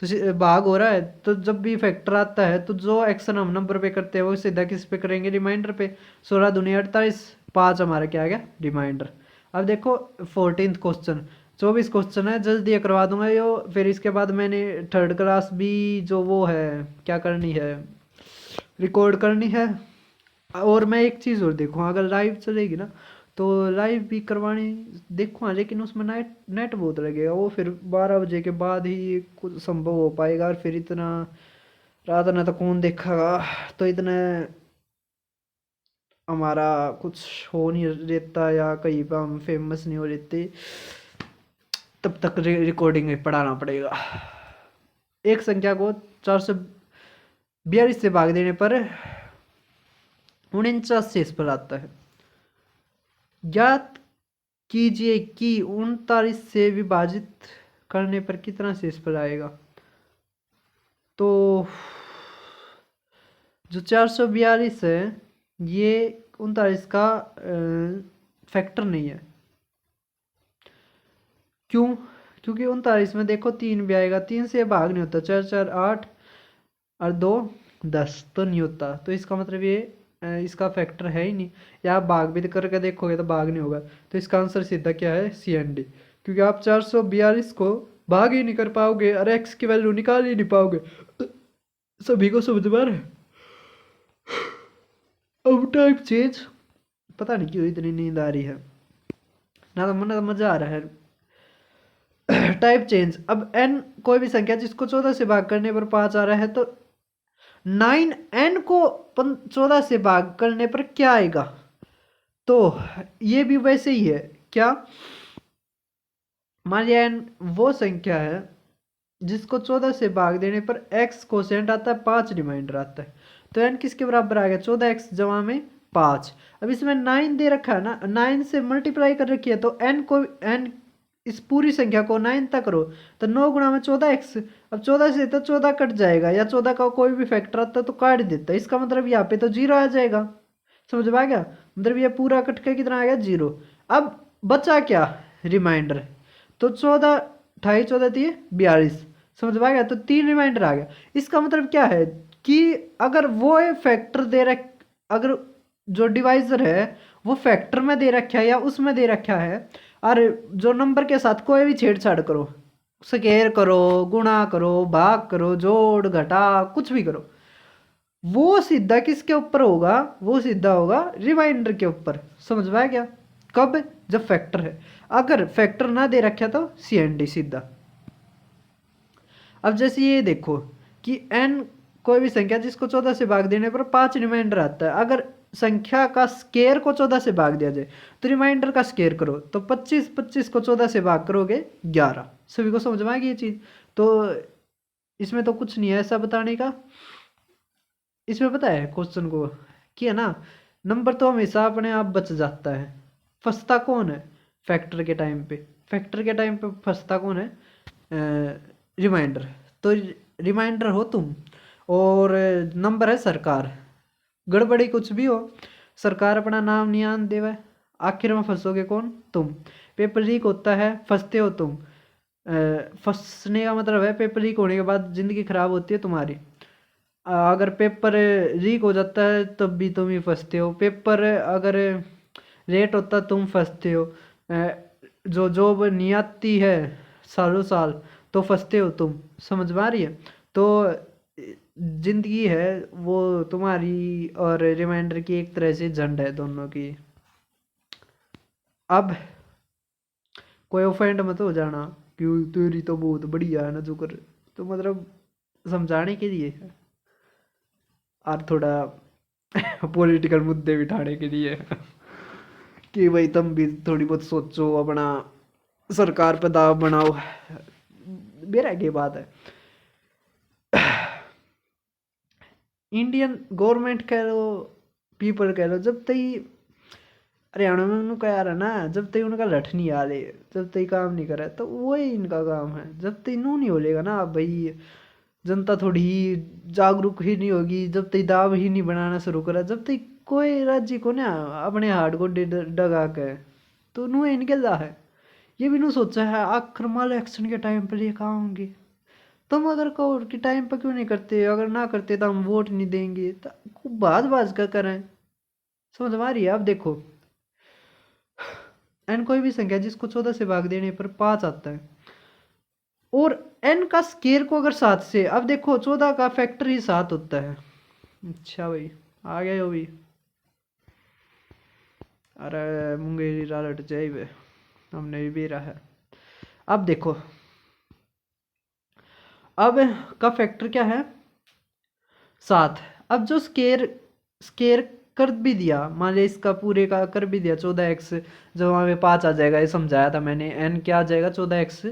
तो भाग हो रहा है, तो जब भी फैक्टर आता है तो जो एक्शन हम नंबर पे करते हैं वो सीधा किस पे करेंगे, रिमाइंडर पे। 16 दूनी 48, 5 हमारा क्या आ गया रिमाइंडर। अब देखो 14th क्वेश्चन, 24 क्वेश्चन है, जल्दी करवा दूंगा यो। फिर इसके बाद मैंने थर्ड क्लास भी जो वो है क्या करनी है, रिकॉर्ड करनी है। और मैं एक चीज़ और देखूँ, अगर लाइव चलेगी ना तो लाइव भी करवानी देखूँगा, लेकिन उसमें नेट नेट बहुत लगेगा, वो फिर 12 बजे के बाद ही कुछ संभव हो पाएगा। और फिर इतना रात में तो कौन देखेगा, तो इतना हमारा कुछ हो नहीं रहता, या कहीं पर हम फेमस नहीं हो रहते, तब तक रिकॉर्डिंग पढ़ाना पड़ेगा। एक संख्या को 442 से भाग देने पर 49 शेषफल आता है। ज्ञात कीजिए कि 39 से विभाजित करने पर कितना शेषफल आएगा। तो जो 442 है ये 39 का फैक्टर नहीं है। क्यों? क्योंकि 39 में देखो 3 भी आएगा, 3 से भाग नहीं होता, 4 4 8 और 2 10, तो नहीं होता। तो इसका मतलब ये इसका फैक्टर है ही नहीं। या आप भाग भी करके देखोगे तो भाग नहीं होगा। तो इसका आंसर सीधा क्या है? C and D. क्योंकि आप 442 को भाग ही नहीं कर पाओगे और एक्स की वैल्यू निकाल ही नहीं पाओगे। सभी को समझ में आ रहा है? अब टाइप चेंज, पता नहीं क्यों इतनी नींद आ रही है ना, तो मन मजा आ रहा है। टाइप चेंज, अब n कोई भी संख्या जिसको 14 से भाग करने पर 5 आ रहा है, तो 9n को 14 से भाग करने पर क्या आएगा? तो ये भी वैसे ही है। क्या? मान लिया n वो संख्या है जिसको 14 से भाग देने पर x कोसेंट आता है, 5 रिमाइंडर आता है। तो n किसके बराबर आ गया? 14x जमा में 5। अब इसमें 9 दे रखा है ना, 9 से मल्टीप्लाई कर रखी है, तो n इस पूरी संख्या को 9 तक करो तो 9 गुणा में 14x। अब 14 से तो 14 कट जाएगा, या 14 का कोई भी फैक्टर आता तो काट देता। इसका मतलब यहाँ पे तो 0 आ जाएगा। समझ में आ गया? मतलब ये पूरा कट के कितना आ गया? 0। अब बचा क्या? रिमाइंडर। तो 14 28 14 थी 42। समझ में आ गया? तो 3 रिमाइंडर आ गया। इसका मतलब क्या है कि अगर वो फैक्टर दे रख, अगर जो डिवाइजर है वो फैक्टर में दे रखा है या उसमें दे रखा है, और जो नंबर के साथ कोई भी छेड़छाड़ करो, स्क्वायर करो, गुणा करो, भाग करो, जोड़ घटा, कुछ भी करो, वो सीधा किसके ऊपर होगा? वो सीधा होगा रिमाइंडर के ऊपर। समझ में आ गया? कब? जब फैक्टर है। अगर फैक्टर ना दे रखा तो सी एंड डी सीधा। अब जैसे ये देखो कि n कोई भी संख्या जिसको 14 से भाग देने पर 5 रिमाइंडर आता है। अगर संख्या का स्केयर को 14 से भाग दिया जाए तो रिमाइंडर का स्केयर करो, तो 25 25 को 14 से भाग करोगे 11। सभी को समझ में आ गई ये चीज? तो इसमें तो कुछ नहीं है ऐसा बताने का। इसमें पता है क्वेश्चन को कि है ना, नंबर तो हमेशा अपने आप बच जाता है। फंसता कौन है? फैक्टर के टाइम पे। फैक्टर के टाइम पे फंसता कौन है? रिमाइंडर। तो रिमाइंडर हो तुम और नंबर है सरकार, गड़बड़ी कुछ भी हो, सरकार अपना नाम नहीं आन देवे, आखिर में फंसोगे कौन? तुम। पेपर लीक होता है, फंसते हो तुम। फंसने का मतलब है पेपर लीक होने के बाद ज़िंदगी खराब होती है तुम्हारी। अगर पेपर लीक हो जाता है तब भी तुम ही फंसते हो। पेपर अगर लेट होता तुम फंसते हो। जो जॉब नहीं आती है सालों साल तो फंसते हो तुम। समझ में आ रही है? तो जिंदगी है वो तुम्हारी और रिमाइंडर की एक तरह से झंड है दोनों की। अब कोई ऑफेंड मत हो जाना कि तेरी तो बहुत बढ़िया है ना जो कर, तो मतलब समझाने के लिए है और थोड़ा पॉलिटिकल मुद्दे बिठाने के लिए कि भाई तुम भी थोड़ी बहुत सोचो, अपना सरकार पे दाव बनाओ। मेरा की बात है, इंडियन गवर्नमेंट कह लो, पीपल कह लो, जब तक हरियाणा में उनको कह रहा ना, जब तक उनका लठ नहीं आ रहे, जब तक काम नहीं करे, तो वही इनका काम है। जब तक इनू नहीं होलेगा ना भाई, जनता थोड़ी ही जागरूक ही नहीं होगी, जब तक दाव ही नहीं बनाना शुरू करा, जब तक कोई राज्य को ना अपने हाथ को डगा के, तो नू इनके ला है। ये भी नू सोचा है आखिर माल इलेक्शन के टाइम पर ये कहाँ होंगे। तुम अगर कहो कि टाइम पर क्यों नहीं करते, अगर ना करते तो हम वोट नहीं देंगे, तो बाज बाज कर करें। समझ में आ रही है? अब देखो एन कोई भी संख्या जिसको 14 से भाग देने पर 5 आता है, और एन का स्केयर को अगर 7 से, अब देखो 14 का फैक्टर ही 7 होता है। अच्छा भाई आ गए हो भी? अरे मुंगेरी रालट जाइए, हमने भी रहा है। अब देखो अब का फैक्टर क्या है? 7। अब जो स्केयर स्केयर कर भी दिया, मान लिया इसका पूरे का कर भी दिया 14x जमा में 5 आ जाएगा, ये समझाया था मैंने। n क्या आ जाएगा? 14x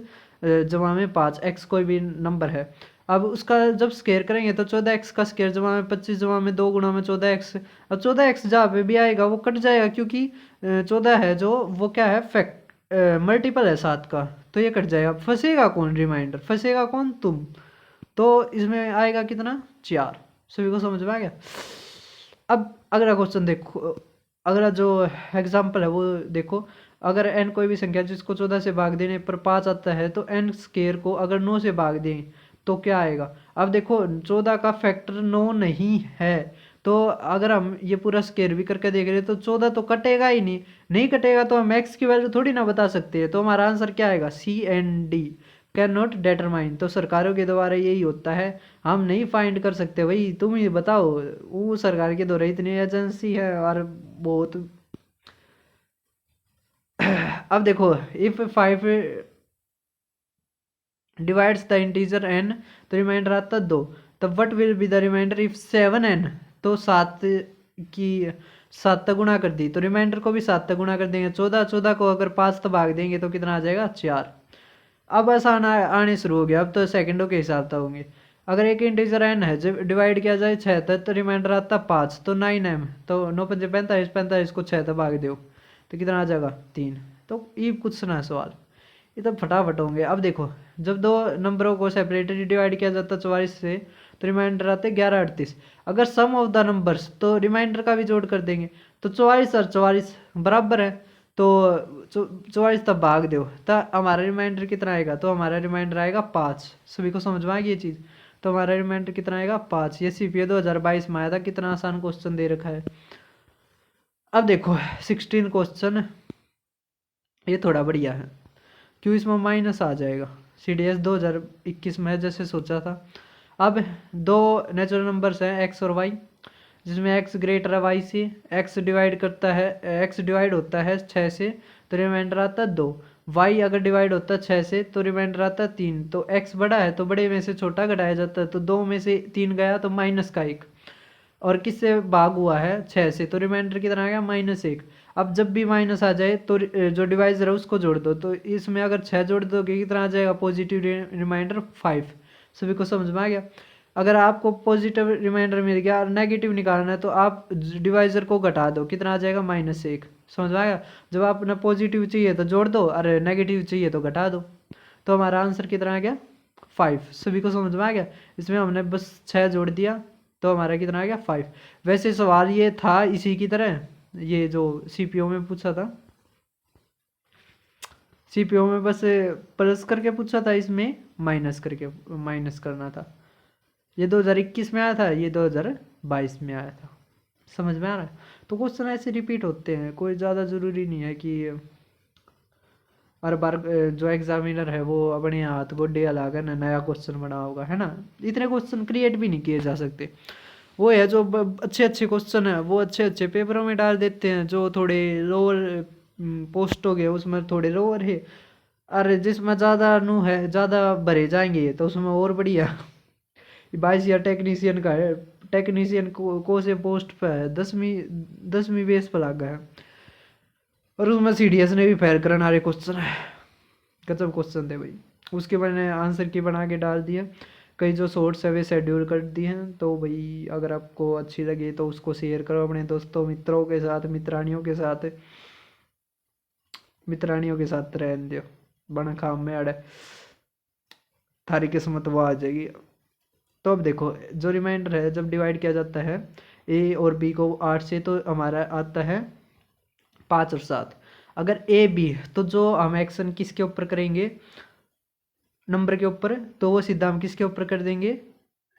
जमा में 5, x कोई भी नंबर है। अब उसका जब स्केयर करेंगे तो 14x का स्केयर जमा में 25 जमा में 2 गुणा में 14x। अब 14x जहाँ पे भी आएगा वो कट जाएगा, क्योंकि 14 है जो वो क्या है? फैक्ट मल्टीपल है 7 का, तो ये कट जाएगा। फंसेगा कौन? रिमाइंडर। फंसेगा कौन? तुम। तो इसमें आएगा कितना? 4। सभी को समझ में आ गया? अब अगला क्वेश्चन देखो, अगला जो एग्जाम्पल है वो देखो, अगर n कोई भी संख्या जिसको 14 से भाग देने पर 5 आता है तो n स्केयर को अगर 9 से भाग दें तो क्या आएगा। अब देखो 14 का फैक्टर 9 नहीं है, तो अगर हम ये पूरा स्केयर भी करके देख रहे हैं तो 14 तो कटेगा ही नहीं, नहीं कटेगा तो हम x की वैल्यू थोड़ी ना बता सकते हैं। तो हमारा आंसर क्या आएगा, C&D, कैन नॉट डेटरमाइन। तो सरकारों के द्वारा यही होता है, हम नहीं फाइंड कर सकते भाई, तुम ही बताओ। वो सरकार के द्वारा इतनी एजेंसी है और बहुत। अब देखो if 5 divides the integer n तो रिमाइंडर आता 2, तब what will be the remainder if 7n। तो 7 की 7 तक गुणा कर दी तो रिमाइंडर को भी 7 तक गुणा कर देंगे। 14 को अगर 5 तक भाग देंगे तो कितना आ जाएगा, 4। अब आसान आने शुरू हो गया, अब तो सेकंडों के हिसाब से होंगे। अगर एक इंटीजर n है जब डिवाइड किया जाए 6 तक तो रिमाइंडर आता 5, तो 9m, तो 9 पंजे 45, 45 को 6 तक भाग दो तो कितना आ जाएगा, 3। तो ये कुछ सुना सवाल, ये तो फटाफट होंगे। अब देखो जब दो नंबरों को सेपरेटली डिवाइड किया जाता है 44 से तो रिमाइंडर आते 11, 38। अगर सम ऑफ द नंबर्स तो रिमाइंडर का भी जोड़ कर देंगे, तो 44 और 44 बराबर है, तो 44 तब भाग दो तो हमारा रिमाइंडर कितना आएगा, तो हमारा रिमाइंडर आएगा 5। सभी को समझ में आ गई ये चीज़। तो हमारा रिमाइंडर कितना आएगा, 5। ये CPA 2022 में आया था, कितना आसान क्वेश्चन दे रखा है। अब देखो 16 क्वेश्चन, ये थोड़ा बढ़िया है क्यों, इसमें माइनस आ जाएगा। CDS 2021 में जैसे सोचा था। अब दो नेचुरल नंबर्स हैं x और y, जिसमें x ग्रेटर है y से, x डिवाइड करता है, x डिवाइड होता है 6 से तो रिमाइंडर आता है 2। y अगर डिवाइड होता है 6 से तो रिमाइंडर आता है 3। तो x बड़ा है तो बड़े में से छोटा घटाया जाता है, तो 2 में से 3 गया तो माइनस का 1, और किससे भाग हुआ है, 6 से, तो रिमाइंडर कितना आ गया, -1। अब जब भी माइनस आ जाए तो जो डिवाइजर है उसको जोड़ दो, तो इसमें अगर 6 जोड़ दोगे कितना आ जाएगा, पॉजिटिव रिमाइंडर 5। सभी को समझ में आ गया। अगर आपको पॉजिटिव रिमाइंडर मिल गया और नेगेटिव निकालना है तो आप डिवाइजर को घटा दो, कितना आ जाएगा, -1। समझ में आएगा। जब आपने पॉजिटिव चाहिए तो जोड़ दो और नेगेटिव चाहिए तो घटा दो, तो हमारा आंसर कितना आ गया, 5। सभी को समझ में आ गया। इसमें हमने बस 6 जोड़ दिया तो हमारा कितना आ गया, 5। वैसे सवाल ये था इसी की तरह, ये जो CPO में पूछा था, CPO में बस प्लस करके पूछा था, इसमें माइनस करके माइनस करना था। ये 2021 में आया था, ये 2022 में आया था। समझ में आ रहा है। तो क्वेश्चन ऐसे रिपीट होते हैं, कोई ज़्यादा ज़रूरी नहीं है कि हर बार जो एग्जामिनर है वो अपने हाथ गोडे हिला कर नया क्वेश्चन बना होगा, है ना। इतने क्वेश्चन क्रिएट भी नहीं किए जा सकते। वो है जो अच्छे अच्छे क्वेश्चन है वो अच्छे अच्छे पेपरों में डाल देते हैं, जो थोड़े लोअर पोस्ट हो गए उसमें थोड़े लोअर है, अरे जिसमें ज़्यादा नु है ज़्यादा भरे जाएंगे तो उसमें और बढ़िया। 22 या टेक्नीशियन का है, टेक्नीशियन को से पोस्ट पे है, 10वीं बेस पर लगा है, और उसमें CDS ने भी फेल करना रहे क्वेश्चन है, गजब क्वेश्चन थे भाई। उसके मैंने आंसर की बना के डाल दिया, कई जो शॉर्ट्स है वे शेड्यूल कर दिए हैं। तो भाई अगर आपको अच्छी लगे तो उसको शेयर करो अपने दोस्तों मित्रों के साथ, मित्रानियों के साथ रहने दो, बना काम में अड़े थारी किस्मत वो आ जाएगी। तो अब देखो जो रिमाइंडर है जब डिवाइड किया जाता है A और B को 8 से तो हमारा आता है 5 और 7। अगर AB तो जो हम एक्शन किसके ऊपर करेंगे, नंबर के ऊपर, तो वो सीधा हम किसके ऊपर कर देंगे,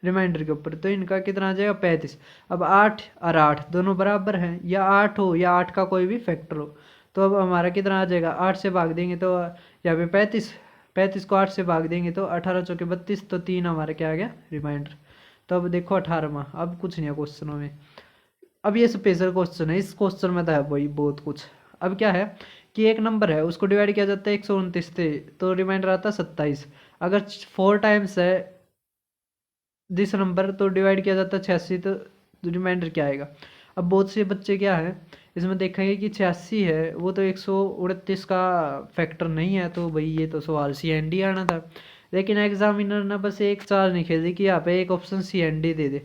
रिमाइंडर के ऊपर, तो इनका कितना आ जाएगा, 35। अब 8 और 8 दोनों बराबर हैं, या 8 हो या 8 का कोई भी फैक्टर हो, तो अब हमारा कितना आ जाएगा, 8 से भाग देंगे तो यहाँ पे 35 को 8 से भाग देंगे तो 18 चौके 32, तो 3 हमारा क्या आ गया, रिमाइंडर। तो अब देखो 18वां, अब कुछ नहीं है क्वेश्चनों में। अब ये स्पेशल क्वेश्चन है, इस क्वेश्चन में तो है वही बहुत कुछ। अब क्या है कि एक नंबर है उसको डिवाइड किया जाता है 129 से तो रिमाइंडर आता है 27। अगर 4 टाइम्स है दिस नंबर तो डिवाइड किया जाता है 86, तो रिमाइंडर क्या आएगा। अब बहुत से बच्चे क्या है इसमें देखेंगे कि 86 है वो तो 129 का फैक्टर नहीं है, तो भाई ये तो सवाल CND आना था। लेकिन एग्जामिनर ने बस एक चाल नहीं खेली कि यहाँ पे एक ऑप्शन CND दे दे।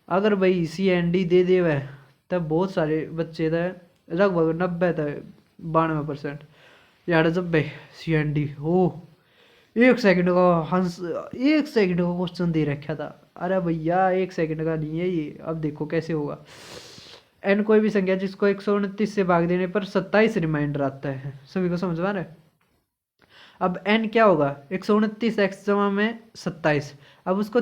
अगर भाई CND दे दे वह तब बहुत सारे बच्चे थे, लगभग 90 तक 92% यार जब भाई CND हो 1 सेकंड का हंस 1 सेकंड का क्वेश्चन दे रखा था। अरे भैया 1 सेकंड का नहीं है ये, अब देखो कैसे होगा। एन कोई भी संख्या जिसको 129 से भाग देने पर 27 रिमाइंडर आता है। सभी को समझ में आ रहा है। अब एन क्या होगा, 129 एक्स जमा में 27। अब उसको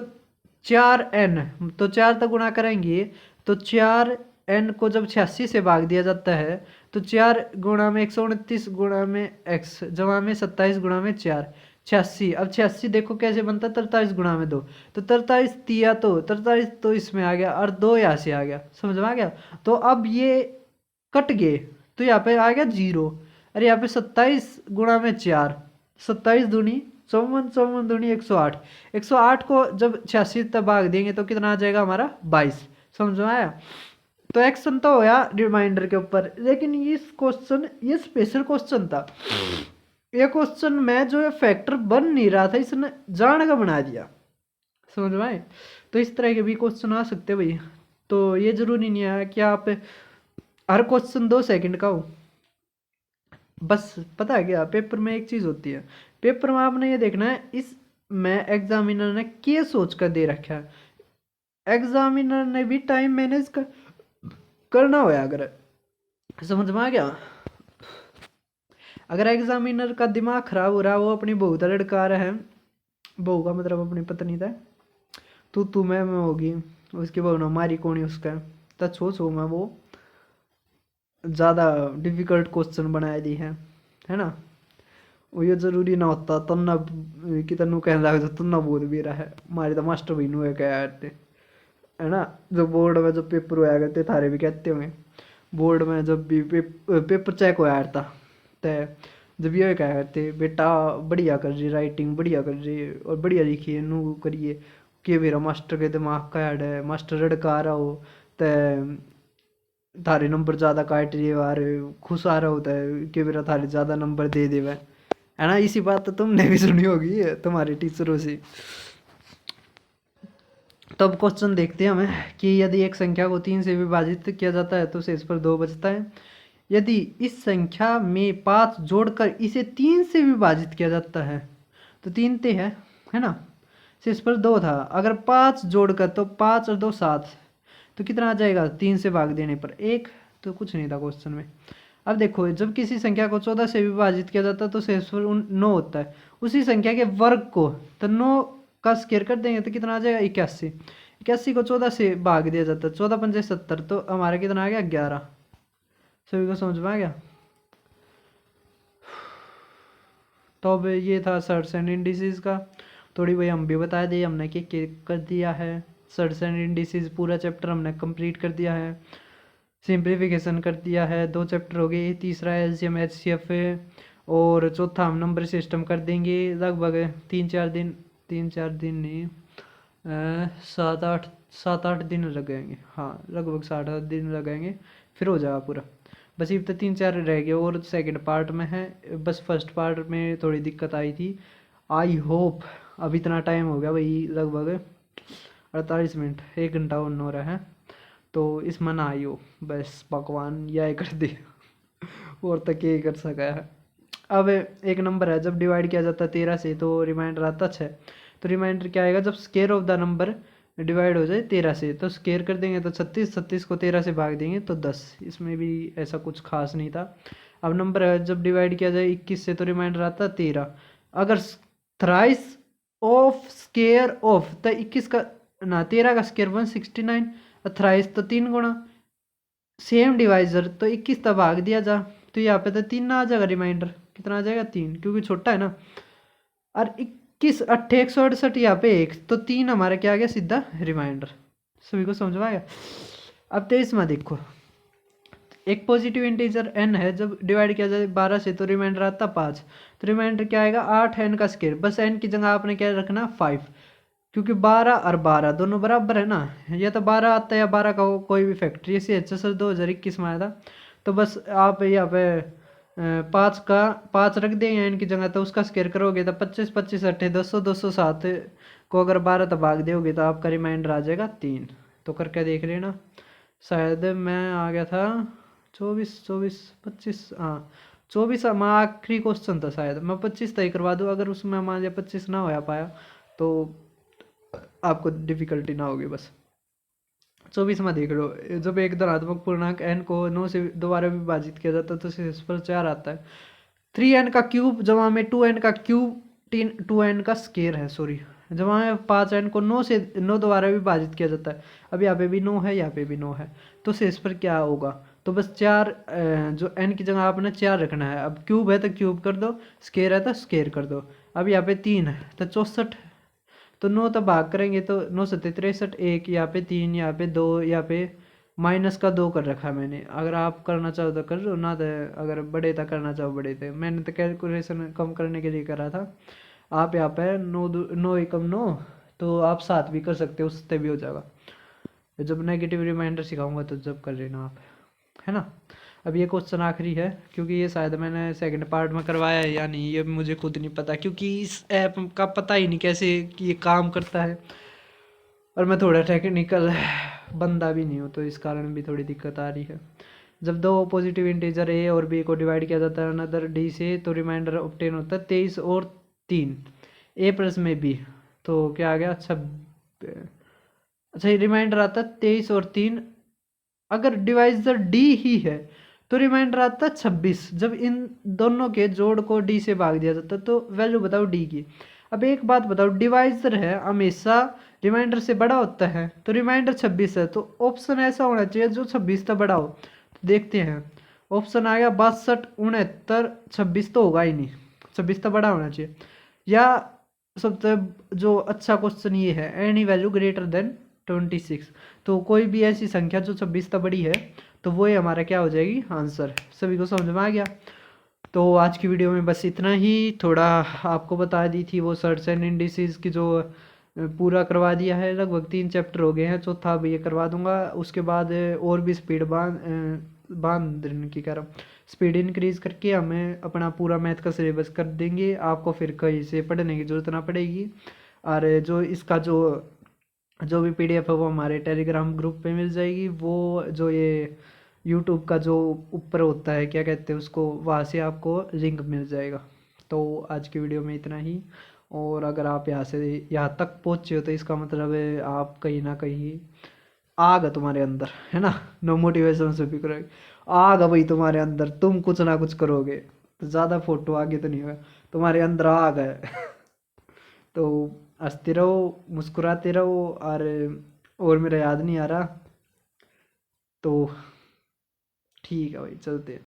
4n, तो 4 तक गुणा करेंगे तो 4n को जब 86 से भाग दिया जाता है तो 4 गुणा में 129 गुणा में x जमा में 27 गुणा में 4, 86। अब 86 देखो कैसे बनता है, 43 गुणा में 2, तो 43 दिया तो 43 तो इसमें आ गया और 2 यहाँ से आ गया। समझ में आ गया। तो अब ये कट गए तो यहाँ पे आ गया 0। अरे यहाँ पे 27 गुणा में 4, 27 दूनी 54, 54 दूनी 108। 108 को जब 86 तक भाग देंगे तो कितना आ जाएगा हमारा 22। समझ में आया। तो एक्शन तो होया रिमाइंडर के ऊपर, लेकिन इस क्वेश्चन ये स्पेशल क्वेश्चन था। ये क्वेश्चन में जो फैक्टर बन नहीं रहा था इसने जान का बना दिया। समझ में आए। तो इस तरह के भी क्वेश्चन आ सकते हैं भाई। तो ये जरूरी नहीं है कि आप हर क्वेश्चन 2 सेकंड का हो। बस पता है क्या, पेपर में एक चीज होती है, पेपर में आपने ये देखना है इस में एग्जामिनर ने क्या सोच कर दे रखा है। एग्जामिनर ने भी टाइम मैनेज करना होया अगर, समझ में आ गया। अगर एग्जामिनर का दिमाग खराब हो रहा है, वो अपनी बहू का लड़का रहा है, बहू का मतलब अपनी पत्नी था, तू मैं होगी उसकी बहू ने मारी कौन उसका, तो छो मैं वो ज़्यादा डिफिकल्ट क्वेश्चन बनाए दी है ना। वो ये जरूरी ना होता तन्ना कि तनु कहना लग तन्ना बोल भी रहा है हमारे तो मास्टर भाई नु क्या यार है ना। जो बोर्ड में जो पेपर होया करते थारे भी कहते होंगे, बोर्ड में जब भी पेपर चेक होया था तो जब ये क्या करते बेटा बढ़िया कर रही राइटिंग बढ़िया कर रही और बढ़िया लिखिए नू करिए कि मेरा मास्टर के दिमाग का हेड है, मास्टर रड़का आ रहा हो तो थारे नंबर ज़्यादा काट रही बार खुश आ रहा होता है कि मेरा थारे ज़्यादा नंबर दे देवे, है ना। इसी बात तो तुमने भी सुनी होगी तुम्हारे टीचरों से। तब क्वेश्चन देखते हैं हमें कि यदि एक संख्या को 3 से विभाजित किया जाता है तो शेष पर 2 बचता है। यदि इस संख्या में 5 जोड़कर इसे 3 से विभाजित किया जाता है तो 3 ते है ना, शेष पर 2 था। अगर 5 जोड़कर तो 5 और 2 7, तो कितना आ जाएगा 3 से भाग देने पर 1, तो कुछ नहीं था क्वेश्चन में। अब देखो जब किसी संख्या को 14 से विभाजित किया जाता है तो शेष पर 9 होता है। उसी संख्या के वर्ग को तो 9 का स्केयर कर देंगे तो कितना आ जाएगा 81। 81 को 14 से भाग दिया जाता है, 14 पंजे 70, तो हमारा कितना आ गया 11। सभी को समझ में आ गया। तो अब ये था सर्ट्स एंड इंडिसेस का, थोड़ी भाई हम भी बता दिए हमने कि कर दिया है। सर्ट्स एंड इंडिसेस पूरा चैप्टर हमने कंप्लीट कर दिया है, सिंप्लीफिकेशन कर दिया है, 2 चैप्टर हो गए, तीसरा एलसीएम एचसीएफ और चौथा हम नंबर सिस्टम कर देंगे लगभग 3-4 दिन नहीं 7-8 दिन लगेंगे, हाँ लगभग 7-8 दिन लगेंगे, फिर हो जाएगा पूरा। बस ये तो 3-4 रह गए और सेकंड पार्ट में है। बस फर्स्ट पार्ट में थोड़ी दिक्कत आई थी। आई होप अब इतना टाइम हो गया भाई, लगभग 48 मिनट 1 घंटा हो रहा है, तो इसमें ना आई हो, बस भगवान यह कर दे और तक ये कर सका है। अब एक नंबर है जब डिवाइड किया जाता है 13 से तो रिमाइंडर आता है 6। तो रिमाइंडर क्या आएगा जब square of the number divide हो जाए 13 से, तो स्केयर कर देंगे तो 36, 36 को 13 से भाग देंगे तो 10। इसमें भी ऐसा कुछ खास नहीं था। अब नंबर है जब डिवाइड किया जाए 21 से तो रिमाइंडर आता है 13। अगर थ्राइस ऑफ स्केयर ऑफ तो 21 का ना 13 का स्केयर 169, थ्राइस तो 3 गुणा, सेम डिवाइजर तो 21 तक भाग दिया जा, तो यहाँ पे तो 3 ना आ जाएगा, रिमाइंडर कितना आ जाएगा 3 क्योंकि छोटा है ना। और 21 8 168 यहाँ पे 1, तो 3 हमारा क्या आ गया सीधा रिमाइंडर। सभी को समझ में आया। अब 23 में देखो एक पॉजिटिव इंटीजर n है जब डिवाइड किया जाए 12 से तो रिमाइंडर आता 5। तो रिमाइंडर क्या आएगा 8 n का स्केयर, बस n की जगह आपने क्या रखना 5, क्योंकि 12 और 12 दोनों बराबर है ना, या तो 12 आता है या 12 का कोई भी फैक्टर, जैसे HSL 2021 में आया था। तो बस आप यहाँ पे 5 का 5 रख देंगे इनकी जगह, तो उसका स्केयर करोगे तो 25 25 अट्ठे 200 207 को अगर 12 तक भाग दोगे तो आपका रिमाइंडर आ जाएगा 3। तो करके देख लेना। शायद मैं आ गया था 24 24 25, हाँ 24 में आखिरी क्वेश्चन था, शायद मैं 25 तय करवा दूँ। अगर उसमें मान लिया 25 ना हो पाया तो आपको डिफ़िकल्टी ना होगी बस। 24वां देख लो, जब एक धनात्मक पूर्णांक n को 9 से दोबारा विभाजित किया जाता है तो शीर्ष पर 4 आता है। 3n का क्यूब जमा में 2n का क्यूब 2n का स्केयर है, सॉरी, जमा में 5n को 9 से 9 द्वारा विभाजित किया जाता है। अब यहाँ पे भी 9 है, यहाँ पे भी 9 है, तो शेष पर क्या होगा? तो बस 4, जो n की जगह आपने 4 रखना है। अब क्यूब है तो क्यूब कर दो, स्केयर है तो स्केयर कर दो। अब यहाँ पे 3 है तो 64, तो 9 तो भाग करेंगे तो 9 से 63, 1 यहाँ पे 3, यहाँ पे 2, यहाँ पे माइनस का 2 कर रखा है मैंने। अगर आप करना चाहो तो कर लो, ना तो अगर बड़े तक करना चाहो बड़े थे, मैंने तो कैलकुलेशन कम करने के लिए करा था। आप यहाँ पे 9 एकम 9, तो आप 7 भी कर सकते हो, उससे भी हो जाएगा। जब नेगेटिव रिमाइंडर सिखाऊंगा तो जब कर लेना आप, है ना। अब ये क्वेश्चन आखिरी है, क्योंकि ये शायद मैंने सेकंड पार्ट में करवाया है या नहीं, ये मुझे खुद नहीं पता, क्योंकि इस ऐप का पता ही नहीं कैसे कि ये काम करता है, और मैं थोड़ा टेक्निकल बंदा भी नहीं हूँ, तो इस कारण भी थोड़ी दिक्कत आ रही है। जब दो पॉजिटिव इंटीजर ए और बी को डिवाइड किया जाता है अनदर डी से, तो रिमाइंडर ऑब्टेन होता है 23 और 3, ए प्लस में बी, तो क्या आ गया? अच्छा, ये रिमाइंडर आता है 23 और 3। अगर डिवाइजर डी ही है तो रिमाइंडर आता है 26। जब इन दोनों के जोड़ को डी से भाग दिया जाता है तो वैल्यू बताओ डी की। अब एक बात बताओ, डिवाइजर है हमेशा रिमाइंडर से बड़ा होता है, तो रिमाइंडर 26 है, तो ऑप्शन ऐसा होना चाहिए जो 26 तक बड़ा हो। तो देखते हैं, ऑप्शन आ गया 62, 69, 26 तो होगा ही नहीं, 26 तक बड़ा होना चाहिए। या सबसे जो अच्छा क्वेश्चन ये है, एनी वैल्यू ग्रेटर देन 26, तो कोई भी ऐसी संख्या जो 26 तक बड़ी है, तो वो ही हमारा क्या हो जाएगी? आंसर। सभी को समझ में आ गया? तो आज की वीडियो में बस इतना ही, थोड़ा आपको बता दी थी वो सर्च एंड इंडिसेस की, जो पूरा करवा दिया है, लगभग 3 चैप्टर हो गए हैं, चौथा भी ये करवा दूंगा। उसके बाद और भी स्पीड बांध की कह रहा हूँ, स्पीड इंक्रीज करके हमें अपना पूरा मैथ का सिलेबस कर देंगे, आपको फिर कहीं से पढ़ने की जरूरत ना पड़ेगी। और जो इसका जो भी पीडीएफ है वो हमारे टेलीग्राम ग्रुप पे मिल जाएगी। वो जो ये यूट्यूब का जो ऊपर होता है, क्या कहते हैं उसको, वहाँ से आपको लिंक मिल जाएगा। तो आज की वीडियो में इतना ही, और अगर आप यहाँ तक पहुँचे हो तो इसका मतलब है आप कहीं ना कहीं आग है तुम्हारे अंदर, है ना। नो मोटिवेशन से भी करोगे, आग है भाई तुम्हारे अंदर, तुम कुछ ना कुछ करोगे। तो ज़्यादा फोटो आगे तो नहीं होगा, तुम्हारे अंदर आग है। तो हंसते रहो, मुस्कुराते रहो, और मेरा याद नहीं आ रहा, तो ठीक है भाई, चलते हैं।